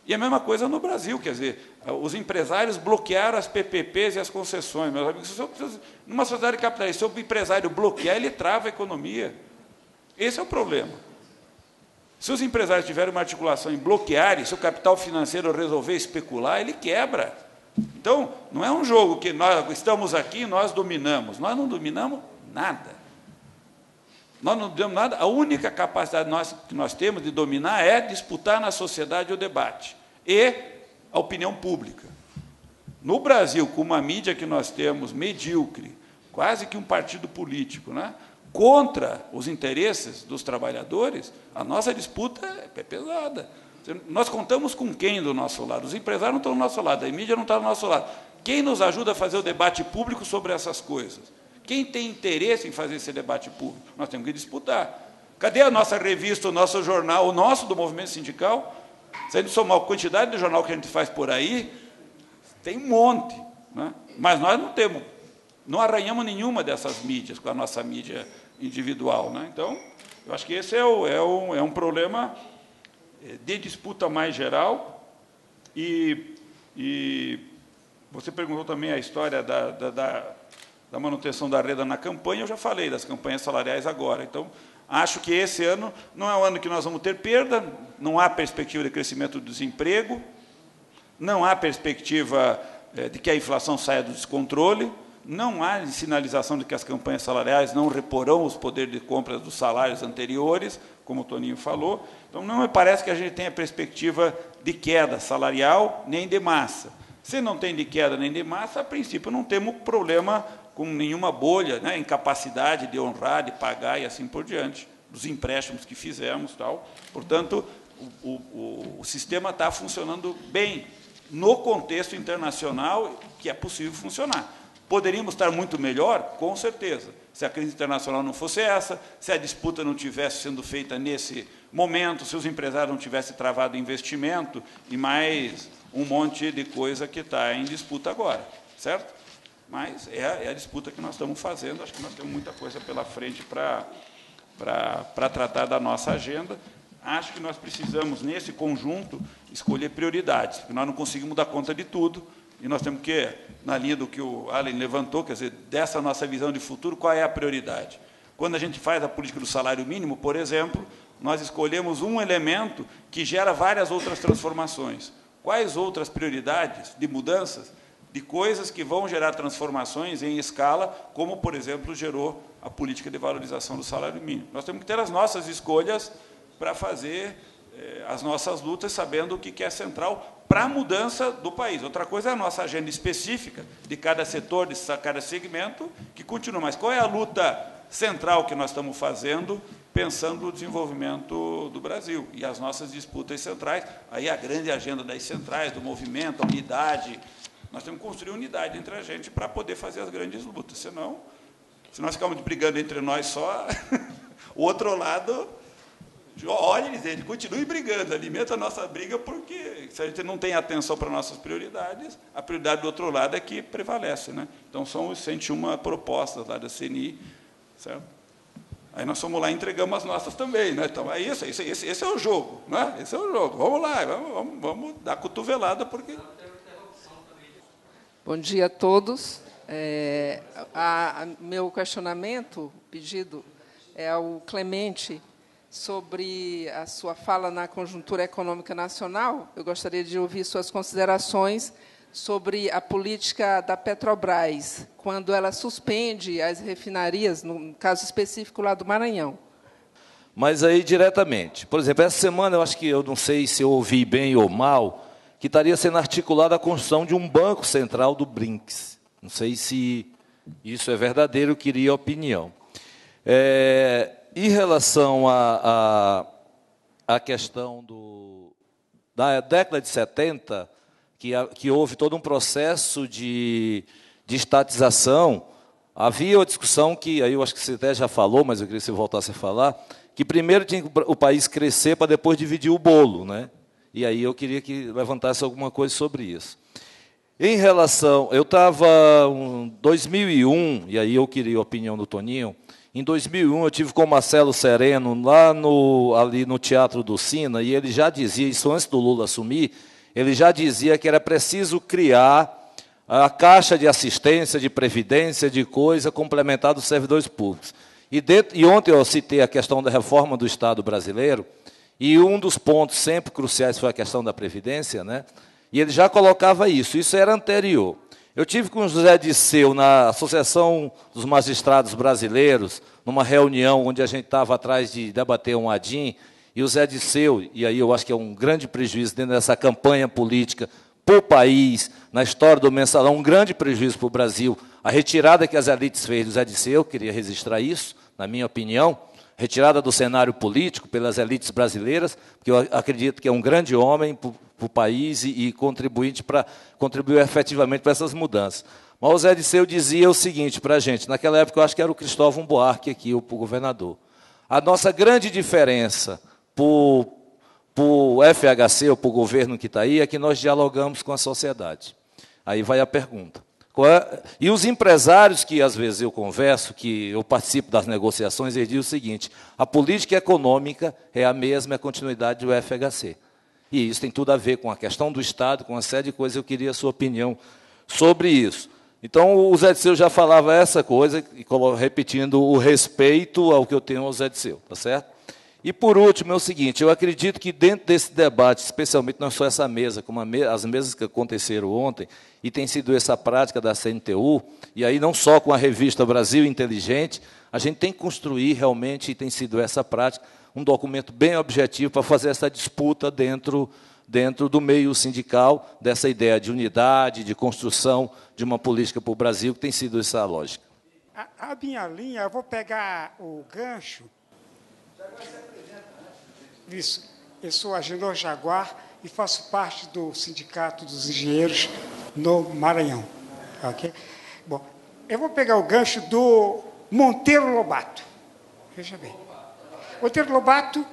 E a mesma coisa no Brasil, quer dizer, os empresários bloquearam as PPPs e as concessões. Meus amigos, numa sociedade capitalista, se o empresário bloquear, ele trava a economia. Esse é o problema. Se os empresários tiverem uma articulação em bloquear, e se o capital financeiro resolver especular, ele quebra. Então, não é um jogo que nós estamos aqui e nós dominamos. Nós não dominamos nada. Nós não dominamos nada. A única capacidade que nós temos de dominar é disputar na sociedade o debate e a opinião pública. No Brasil, com uma mídia que nós temos medíocre, quase que um partido político, né, contra os interesses dos trabalhadores, a nossa disputa é pesada. Nós contamos com quem do nosso lado? Os empresários não estão do nosso lado, a mídia não está do nosso lado. Quem nos ajuda a fazer o debate público sobre essas coisas? Quem tem interesse em fazer esse debate público? Nós temos que disputar. Cadê a nossa revista, o nosso jornal, o nosso do movimento sindical? Se a gente somar a quantidade de jornal que a gente faz por aí, tem um monte, né? Mas nós não arranhamos nenhuma dessas mídias com a nossa mídia individual, né? Então, eu acho que esse é um problema de disputa mais geral. E você perguntou também a história da manutenção da renda na campanha. Eu já falei das campanhas salariais agora. Então, acho que esse ano não é um ano que nós vamos ter perda, não há perspectiva de crescimento do desemprego, não há perspectiva de que a inflação saia do descontrole, não há sinalização de que as campanhas salariais não reporão os poderes de compra dos salários anteriores, como o Toninho falou. Então, não me parece que a gente tenha perspectiva de queda salarial nem de massa. Se não tem de queda nem de massa, a princípio não temos problema com nenhuma bolha, né, incapacidade de honrar, de pagar e assim por diante, dos empréstimos que fizemos. Tal. Portanto, o sistema está funcionando bem no contexto internacional que é possível funcionar. Poderíamos estar muito melhor? Com certeza. Se a crise internacional não fosse essa, se a disputa não tivesse sendo feita nesse momento, se os empresários não tivessem travado investimento e mais um monte de coisa que está em disputa agora, certo? Mas é a disputa que nós estamos fazendo. Acho que nós temos muita coisa pela frente para tratar da nossa agenda. Acho que nós precisamos, nesse conjunto, escolher prioridades, porque nós não conseguimos dar conta de tudo, e nós temos que, na linha do que o Allen levantou, quer dizer, dessa nossa visão de futuro, qual é a prioridade? Quando a gente faz a política do salário mínimo, por exemplo, nós escolhemos um elemento que gera várias outras transformações. Quais outras prioridades de mudanças, de coisas que vão gerar transformações em escala, como, por exemplo, gerou a política de valorização do salário mínimo? Nós temos que ter as nossas escolhas para fazer as nossas lutas, sabendo o que é central para a mudança do país. Outra coisa é a nossa agenda específica de cada setor, de cada segmento, que continua. Mas qual é a luta central que nós estamos fazendo, pensando no desenvolvimento do Brasil? E as nossas disputas centrais, aí a grande agenda das centrais, do movimento, a unidade. Nós temos que construir unidade entre a gente para poder fazer as grandes lutas. Senão, se nós ficarmos brigando entre nós só, o outro lado... Olha, ele continue brigando, alimenta a nossa briga, porque se a gente não tem atenção para nossas prioridades, a prioridade do outro lado é que prevalece, né? Então, são os 101 propostas lá da CNI, certo? Aí nós fomos lá e entregamos as nossas também, né? Então, esse é o jogo, né? Esse é o jogo. Vamos lá, vamos dar cotovelada, porque... Bom dia a todos. Meu questionamento, pedido, é ao Clemente sobre a sua fala na conjuntura econômica nacional. Eu gostaria de ouvir suas considerações sobre a política da Petrobras, quando ela suspende as refinarias, no caso específico lá do Maranhão. Mas aí, diretamente. Por exemplo, essa semana, eu não sei se eu ouvi bem ou mal, que estaria sendo articulada a construção de um banco central do BRICS. Não sei se isso é verdadeiro, eu queria opinião. Em relação à questão da década de 70, que houve todo um processo de estatização, havia uma discussão que, aí eu acho que você até já falou, mas eu queria que você voltasse a falar, que primeiro tinha o país crescer para depois dividir o bolo, né? E aí eu queria que levantasse alguma coisa sobre isso. Em relação, eu estava em 2001, e aí eu queria a opinião do Toninho. Em 2001 eu tive com o Marcelo Sereno lá ali no Teatro do Sina, e ele já dizia, isso antes do Lula assumir, ele já dizia que era preciso criar a caixa de assistência, de previdência, de coisa complementar dos servidores públicos. E ontem eu citei a questão da reforma do Estado brasileiro, e um dos pontos sempre cruciais foi a questão da previdência, né? E ele já colocava isso era anterior. Eu tive com o José Disseu na Associação dos Magistrados Brasileiros, numa reunião onde a gente estava atrás de debater um ADIM, e o Zé Disseu, e aí eu acho que é um grande prejuízo dentro dessa campanha política para o país, na história do Mensalão, um grande prejuízo para o Brasil. A retirada que as elites fez do Zé Disseu, queria registrar isso, na minha opinião, retirada do cenário político pelas elites brasileiras, porque eu acredito que é um grande homem para o país e contribuiu efetivamente para essas mudanças. Mas o Zé Disseu dizia o seguinte para a gente, naquela época eu acho que era o Cristóvão Buarque aqui, o governador. A nossa grande diferença para o FHC, ou para o governo que está aí, é que nós dialogamos com a sociedade. Aí vai a pergunta. E os empresários que, às vezes, eu converso, que eu participo das negociações, eles dizem o seguinte, a política econômica é a mesma, é a continuidade do FHC. E isso tem tudo a ver com a questão do Estado, com uma série de coisas, eu queria a sua opinião sobre isso. Então, o Zé Disseu já falava essa coisa, repetindo o respeito ao que eu tenho ao Zé Disseu, tá certo? E, por último, é o seguinte, eu acredito que dentro desse debate, especialmente não só essa mesa, como as mesas que aconteceram ontem, e tem sido essa prática da CNTU, e aí não só com a revista Brasil Inteligente, a gente tem que construir realmente, e tem sido essa prática, um documento bem objetivo para fazer essa disputa dentro do meio sindical, dessa ideia de unidade, de construção de uma política para o Brasil, que tem sido essa lógica. A minha linha, eu vou pegar o gancho. Isso. Eu sou Agenor Jaguar e faço parte do Sindicato dos Engenheiros no Maranhão. Okay? Bom, eu vou pegar o gancho do Monteiro Lobato. Veja bem. Monteiro Lobato,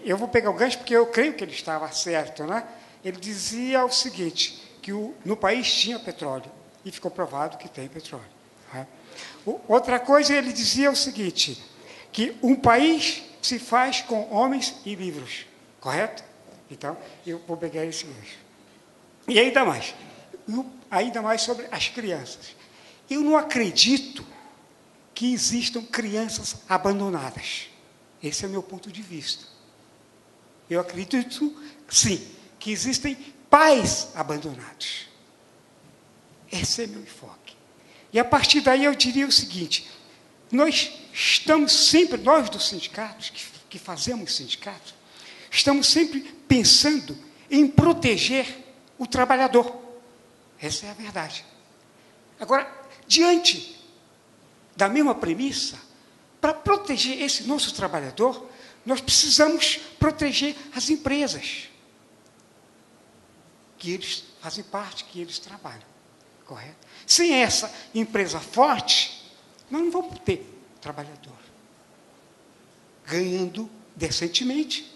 eu vou pegar o gancho porque eu creio que ele estava certo, né? Ele dizia o seguinte, que no país tinha petróleo, e ficou provado que tem petróleo. Né? Outra coisa, ele dizia o seguinte, que um país se faz com homens e livros, correto? Então, eu vou pegar esse gancho. E ainda mais sobre as crianças. Eu não acredito que existam crianças abandonadas. Esse é o meu ponto de vista. Eu acredito, sim, que existem pais abandonados. Esse é meu enfoque. E, a partir daí, eu diria o seguinte, nós estamos sempre, nós dos sindicatos, que fazemos sindicatos, estamos sempre pensando em proteger o trabalhador. Essa é a verdade. Agora, diante da mesma premissa, para proteger esse nosso trabalhador, nós precisamos proteger as empresas que eles fazem parte, que eles trabalham. Correto? Sem essa empresa forte, nós não vamos ter trabalhador ganhando decentemente.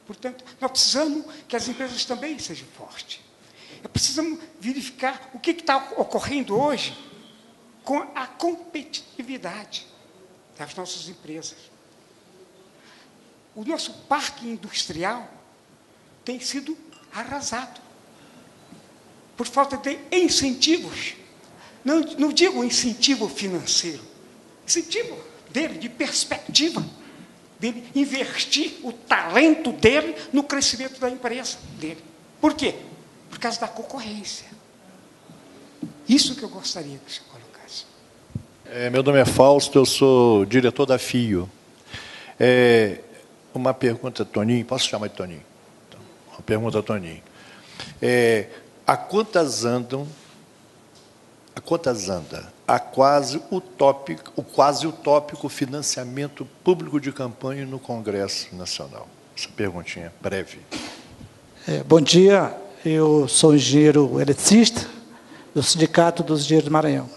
Portanto, nós precisamos que as empresas também sejam fortes. Precisamos verificar o que está ocorrendo hoje com a competitividade. das nossas empresas. O nosso parque industrial tem sido arrasado por falta de incentivos. Não digo incentivo financeiro, incentivo dele, de perspectiva, dele investir o talento dele no crescimento da empresa dele. Por quê? Por causa da concorrência. Isso que eu gostaria que você colocasse. Meu nome é Fausto, eu sou diretor da FIO. Uma pergunta, Toninho, posso chamar de Toninho? Então, uma pergunta, Toninho. A quantas anda a quase utópico financiamento público de campanha no Congresso Nacional? Essa perguntinha breve. Bom dia, eu sou engenheiro eletricista do Sindicato dos Engenheiros do Maranhão.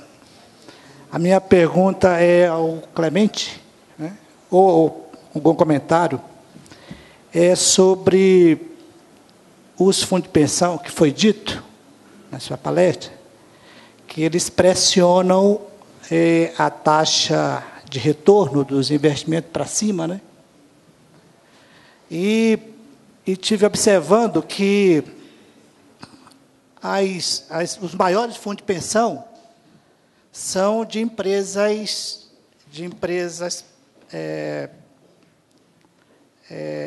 A minha pergunta é ao Clemente, né, ou algum comentário, sobre os fundos de pensão, que foi dito na sua palestra, que eles pressionam a taxa de retorno dos investimentos para cima, né? E tive observando que os maiores fundos de pensão são de empresas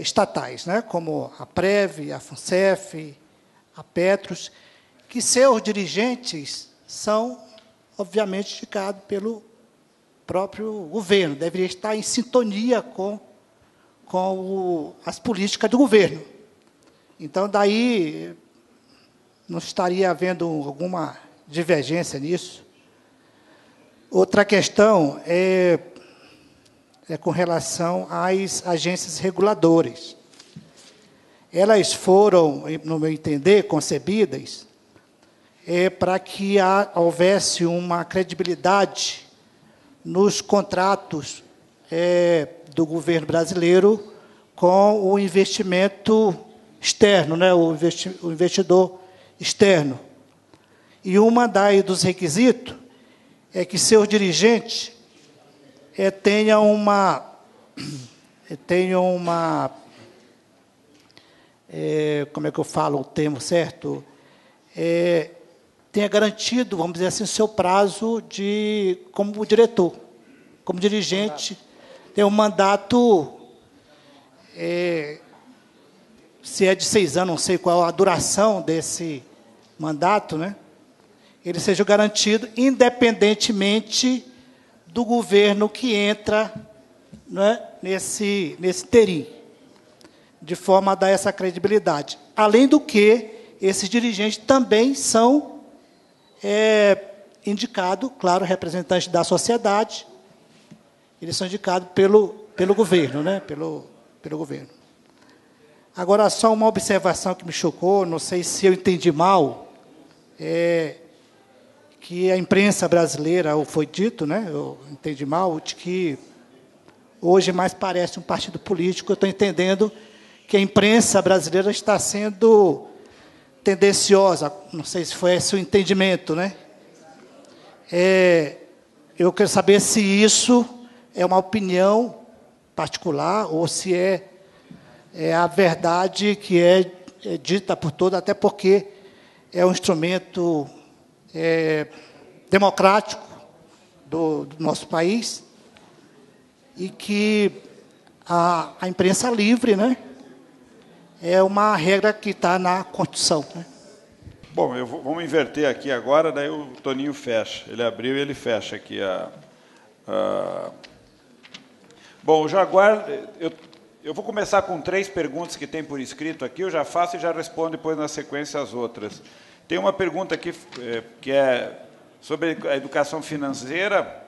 estatais, né? Como a Prev, a Funcef, a Petros, que seus dirigentes são, obviamente, indicados pelo próprio governo, deveria estar em sintonia com as políticas do governo. Então, daí, não estaria havendo alguma divergência nisso. Outra questão é com relação às agências reguladoras. Elas foram, no meu entender, concebidas para que houvesse uma credibilidade nos contratos do governo brasileiro com o investimento externo, né, o investidor externo. E dos requisitos é que seus dirigentes tenham uma como é que eu falo o termo certo? Tenha garantido, vamos dizer assim, o seu prazo como diretor, como dirigente, tem um mandato, se é de 6 anos, não sei qual a duração desse mandato, né? Ele seja garantido, independentemente do governo que entra, né, nesse interim, de forma a dar essa credibilidade. Além do que, esses dirigentes também são indicados, claro, representantes da sociedade, eles são indicados pelo governo, né, pelo governo. Agora, só uma observação que me chocou, não sei se eu entendi mal, que a imprensa brasileira, ou foi dito, né, eu entendi mal, de que hoje mais parece um partido político. Eu estou entendendo que a imprensa brasileira está sendo tendenciosa, não sei se foi esse o entendimento, né? Eu quero saber se isso é uma opinião particular ou se é a verdade que é dita por todos, até porque é um instrumento democrático do nosso país e que a imprensa livre, né, é uma regra que está na Constituição, né? Bom, vamos inverter aqui agora, daí o Toninho fecha. Ele abriu e ele fecha aqui Bom, o Jaguar, eu vou começar com 3 perguntas que tem por escrito aqui, eu já faço e já respondo depois na sequência as outras. Tem uma pergunta aqui que é sobre a educação financeira.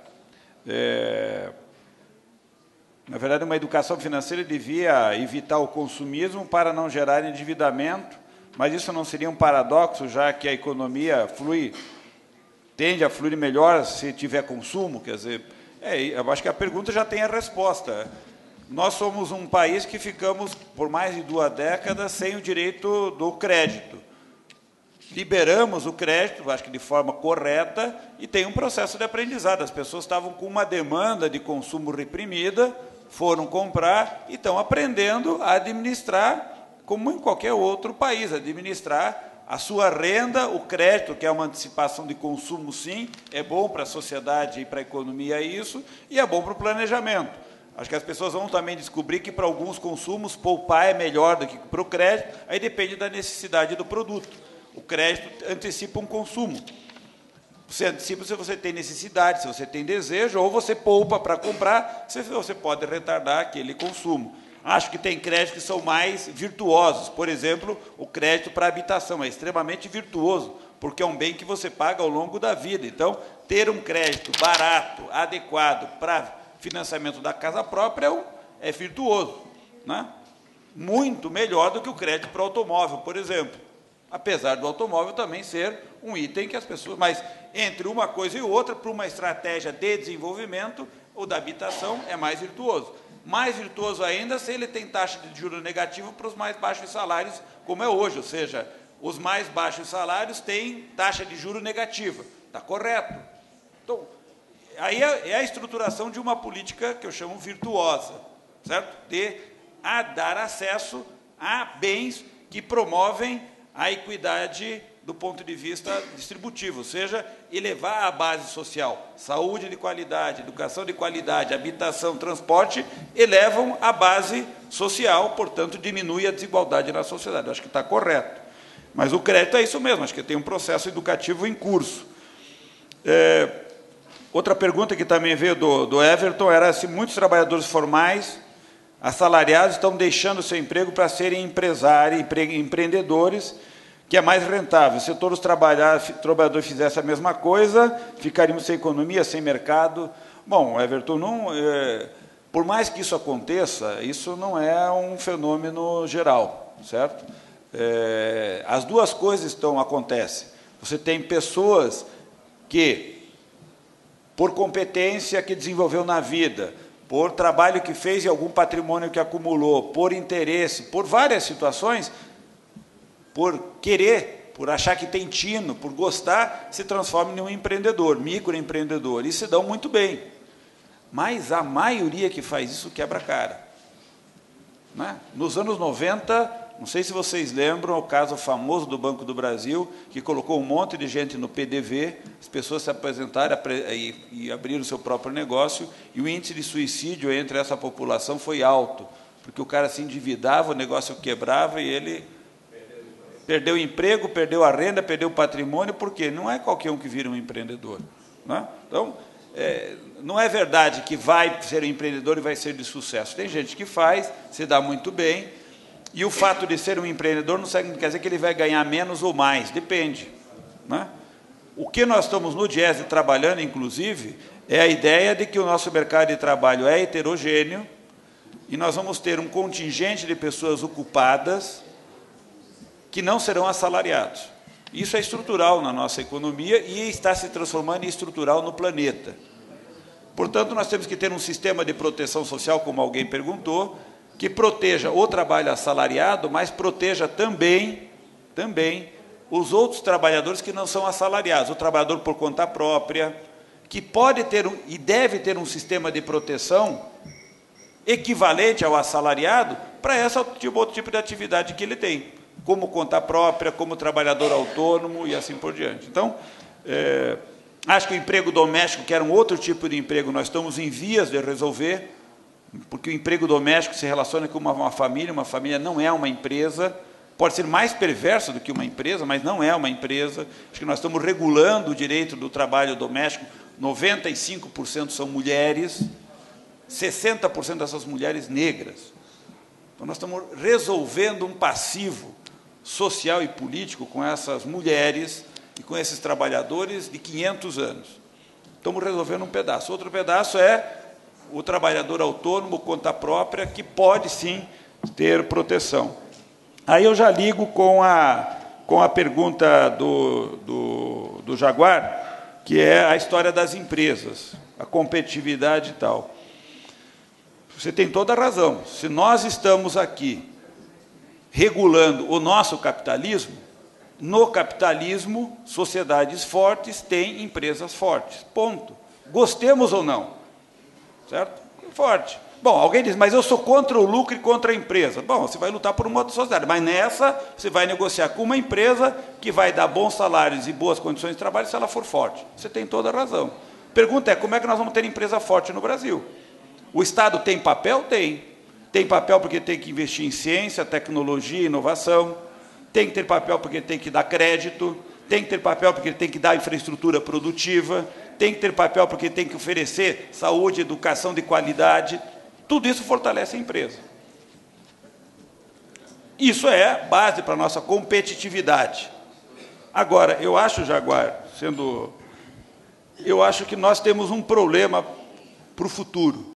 Na verdade, uma educação financeira devia evitar o consumismo para não gerar endividamento, mas isso não seria um paradoxo, já que a economia tende a fluir melhor se tiver consumo? Quer dizer, eu acho que a pergunta já tem a resposta. Nós somos um país que ficamos por mais de 2 décadas sem o direito do crédito. liberamos o crédito, acho que de forma correta, e tem um processo de aprendizado. As pessoas estavam com uma demanda de consumo reprimida, foram comprar e estão aprendendo a administrar, como em qualquer outro país, administrar a sua renda, o crédito, que é uma antecipação de consumo, sim, é bom para a sociedade e para a economia isso, e é bom para o planejamento. Acho que as pessoas vão também descobrir que, para alguns consumos, poupar é melhor do que para o crédito, aí depende da necessidade do produto. O crédito antecipa um consumo. Você antecipa se você tem necessidade, se você tem desejo, ou você poupa para comprar, se você pode retardar aquele consumo. Acho que tem créditos que são mais virtuosos. Por exemplo, o crédito para habitação é extremamente virtuoso, porque é um bem que você paga ao longo da vida. Então, ter um crédito barato, adequado para financiamento da casa própria é virtuoso, né? Muito melhor do que o crédito para automóvel, por exemplo. Apesar do automóvel também ser um item que as pessoas... Mas, entre uma coisa e outra, para uma estratégia de desenvolvimento, o da habitação é mais virtuoso. Mais virtuoso ainda se ele tem taxa de juros negativo para os mais baixos salários, como é hoje, ou seja, os mais baixos salários têm taxa de juros negativa. Está correto. Então, aí é a estruturação de uma política que eu chamo virtuosa, certo? De dar acesso a bens que promovem a equidade do ponto de vista distributivo, ou seja, elevar a base social, saúde de qualidade, educação de qualidade, habitação, transporte, elevam a base social, portanto, diminui a desigualdade na sociedade. Acho que está correto. Mas o crédito é isso mesmo, acho que tem um processo educativo em curso. Outra pergunta que também veio do Everton era se muitos trabalhadores formais, assalariados, estão deixando o seu emprego para serem empresários, empreendedores, que é mais rentável. Se todos os trabalhadores fizessem a mesma coisa, ficaríamos sem economia, sem mercado. Bom, Everton, por mais que isso aconteça, isso não é um fenômeno geral, certo? As duas coisas acontecem. Você tem pessoas que, por competência que desenvolveu na vida, por trabalho que fez e algum patrimônio que acumulou, por interesse, por várias situações, por querer, por achar que tem tino, por gostar, se transforma em um empreendedor, microempreendedor, e se dão muito bem. Mas a maioria que faz isso quebra a cara. Né? Nos anos 90, não sei se vocês lembram, o caso famoso do Banco do Brasil, que colocou um monte de gente no PDV, as pessoas se apresentaram e abriram o seu próprio negócio, e o índice de suicídio entre essa população foi alto, porque o cara se endividava, o negócio quebrava e ele perdeu o emprego, perdeu a renda, perdeu o patrimônio, porque não é qualquer um que vira um empreendedor. Né? Então, não é verdade que vai ser um empreendedor e vai ser de sucesso. Tem gente que faz, se dá muito bem, e o fato de ser um empreendedor não quer dizer que ele vai ganhar menos ou mais, depende. Né? O que nós estamos no Diese trabalhando, inclusive, é a ideia de que o nosso mercado de trabalho é heterogêneo, e nós vamos ter um contingente de pessoas ocupadas que não serão assalariados. Isso é estrutural na nossa economia e está se transformando em estrutural no planeta. Portanto, nós temos que ter um sistema de proteção social, como alguém perguntou, que proteja o trabalho assalariado, mas proteja também os outros trabalhadores que não são assalariados, o trabalhador por conta própria, que pode ter e deve ter um sistema de proteção equivalente ao assalariado para esse outro tipo de atividade que ele tem, como conta própria, como trabalhador autônomo e assim por diante. Então, acho que o emprego doméstico, que era um outro tipo de emprego, nós estamos em vias de resolver, porque o emprego doméstico se relaciona com uma família não é uma empresa, pode ser mais perverso do que uma empresa, mas não é uma empresa. Acho que nós estamos regulando o direito do trabalho doméstico, 95% são mulheres, 60% dessas mulheres negras. Então, nós estamos resolvendo um passivo social e político com essas mulheres e com esses trabalhadores de 500 anos. Estamos resolvendo um pedaço. Outro pedaço é o trabalhador autônomo, conta própria, que pode, sim, ter proteção. Aí eu já ligo com a pergunta do Jaguar, que é a história das empresas, a competitividade e tal. Você tem toda a razão. Se nós estamos aqui regulando o nosso capitalismo, No capitalismo, sociedades fortes têm empresas fortes. Ponto. Gostemos ou não. Certo? Forte. Bom, alguém diz, mas eu sou contra o lucro e contra a empresa. Bom, você vai lutar por uma outra sociedade, mas nessa você vai negociar com uma empresa que vai dar bons salários e boas condições de trabalho se ela for forte. Você tem toda a razão. A pergunta é, como é que nós vamos ter empresa forte no Brasil? O Estado tem papel? Tem. Tem papel porque tem que investir em ciência, tecnologia, inovação. Tem que ter papel porque tem que dar crédito. Tem que ter papel porque tem que dar infraestrutura produtiva. Tem que ter papel porque tem que oferecer saúde, educação de qualidade. Tudo isso fortalece a empresa. Isso é base para a nossa competitividade. Agora, eu acho, Jaguar, eu acho que nós temos um problema para o futuro.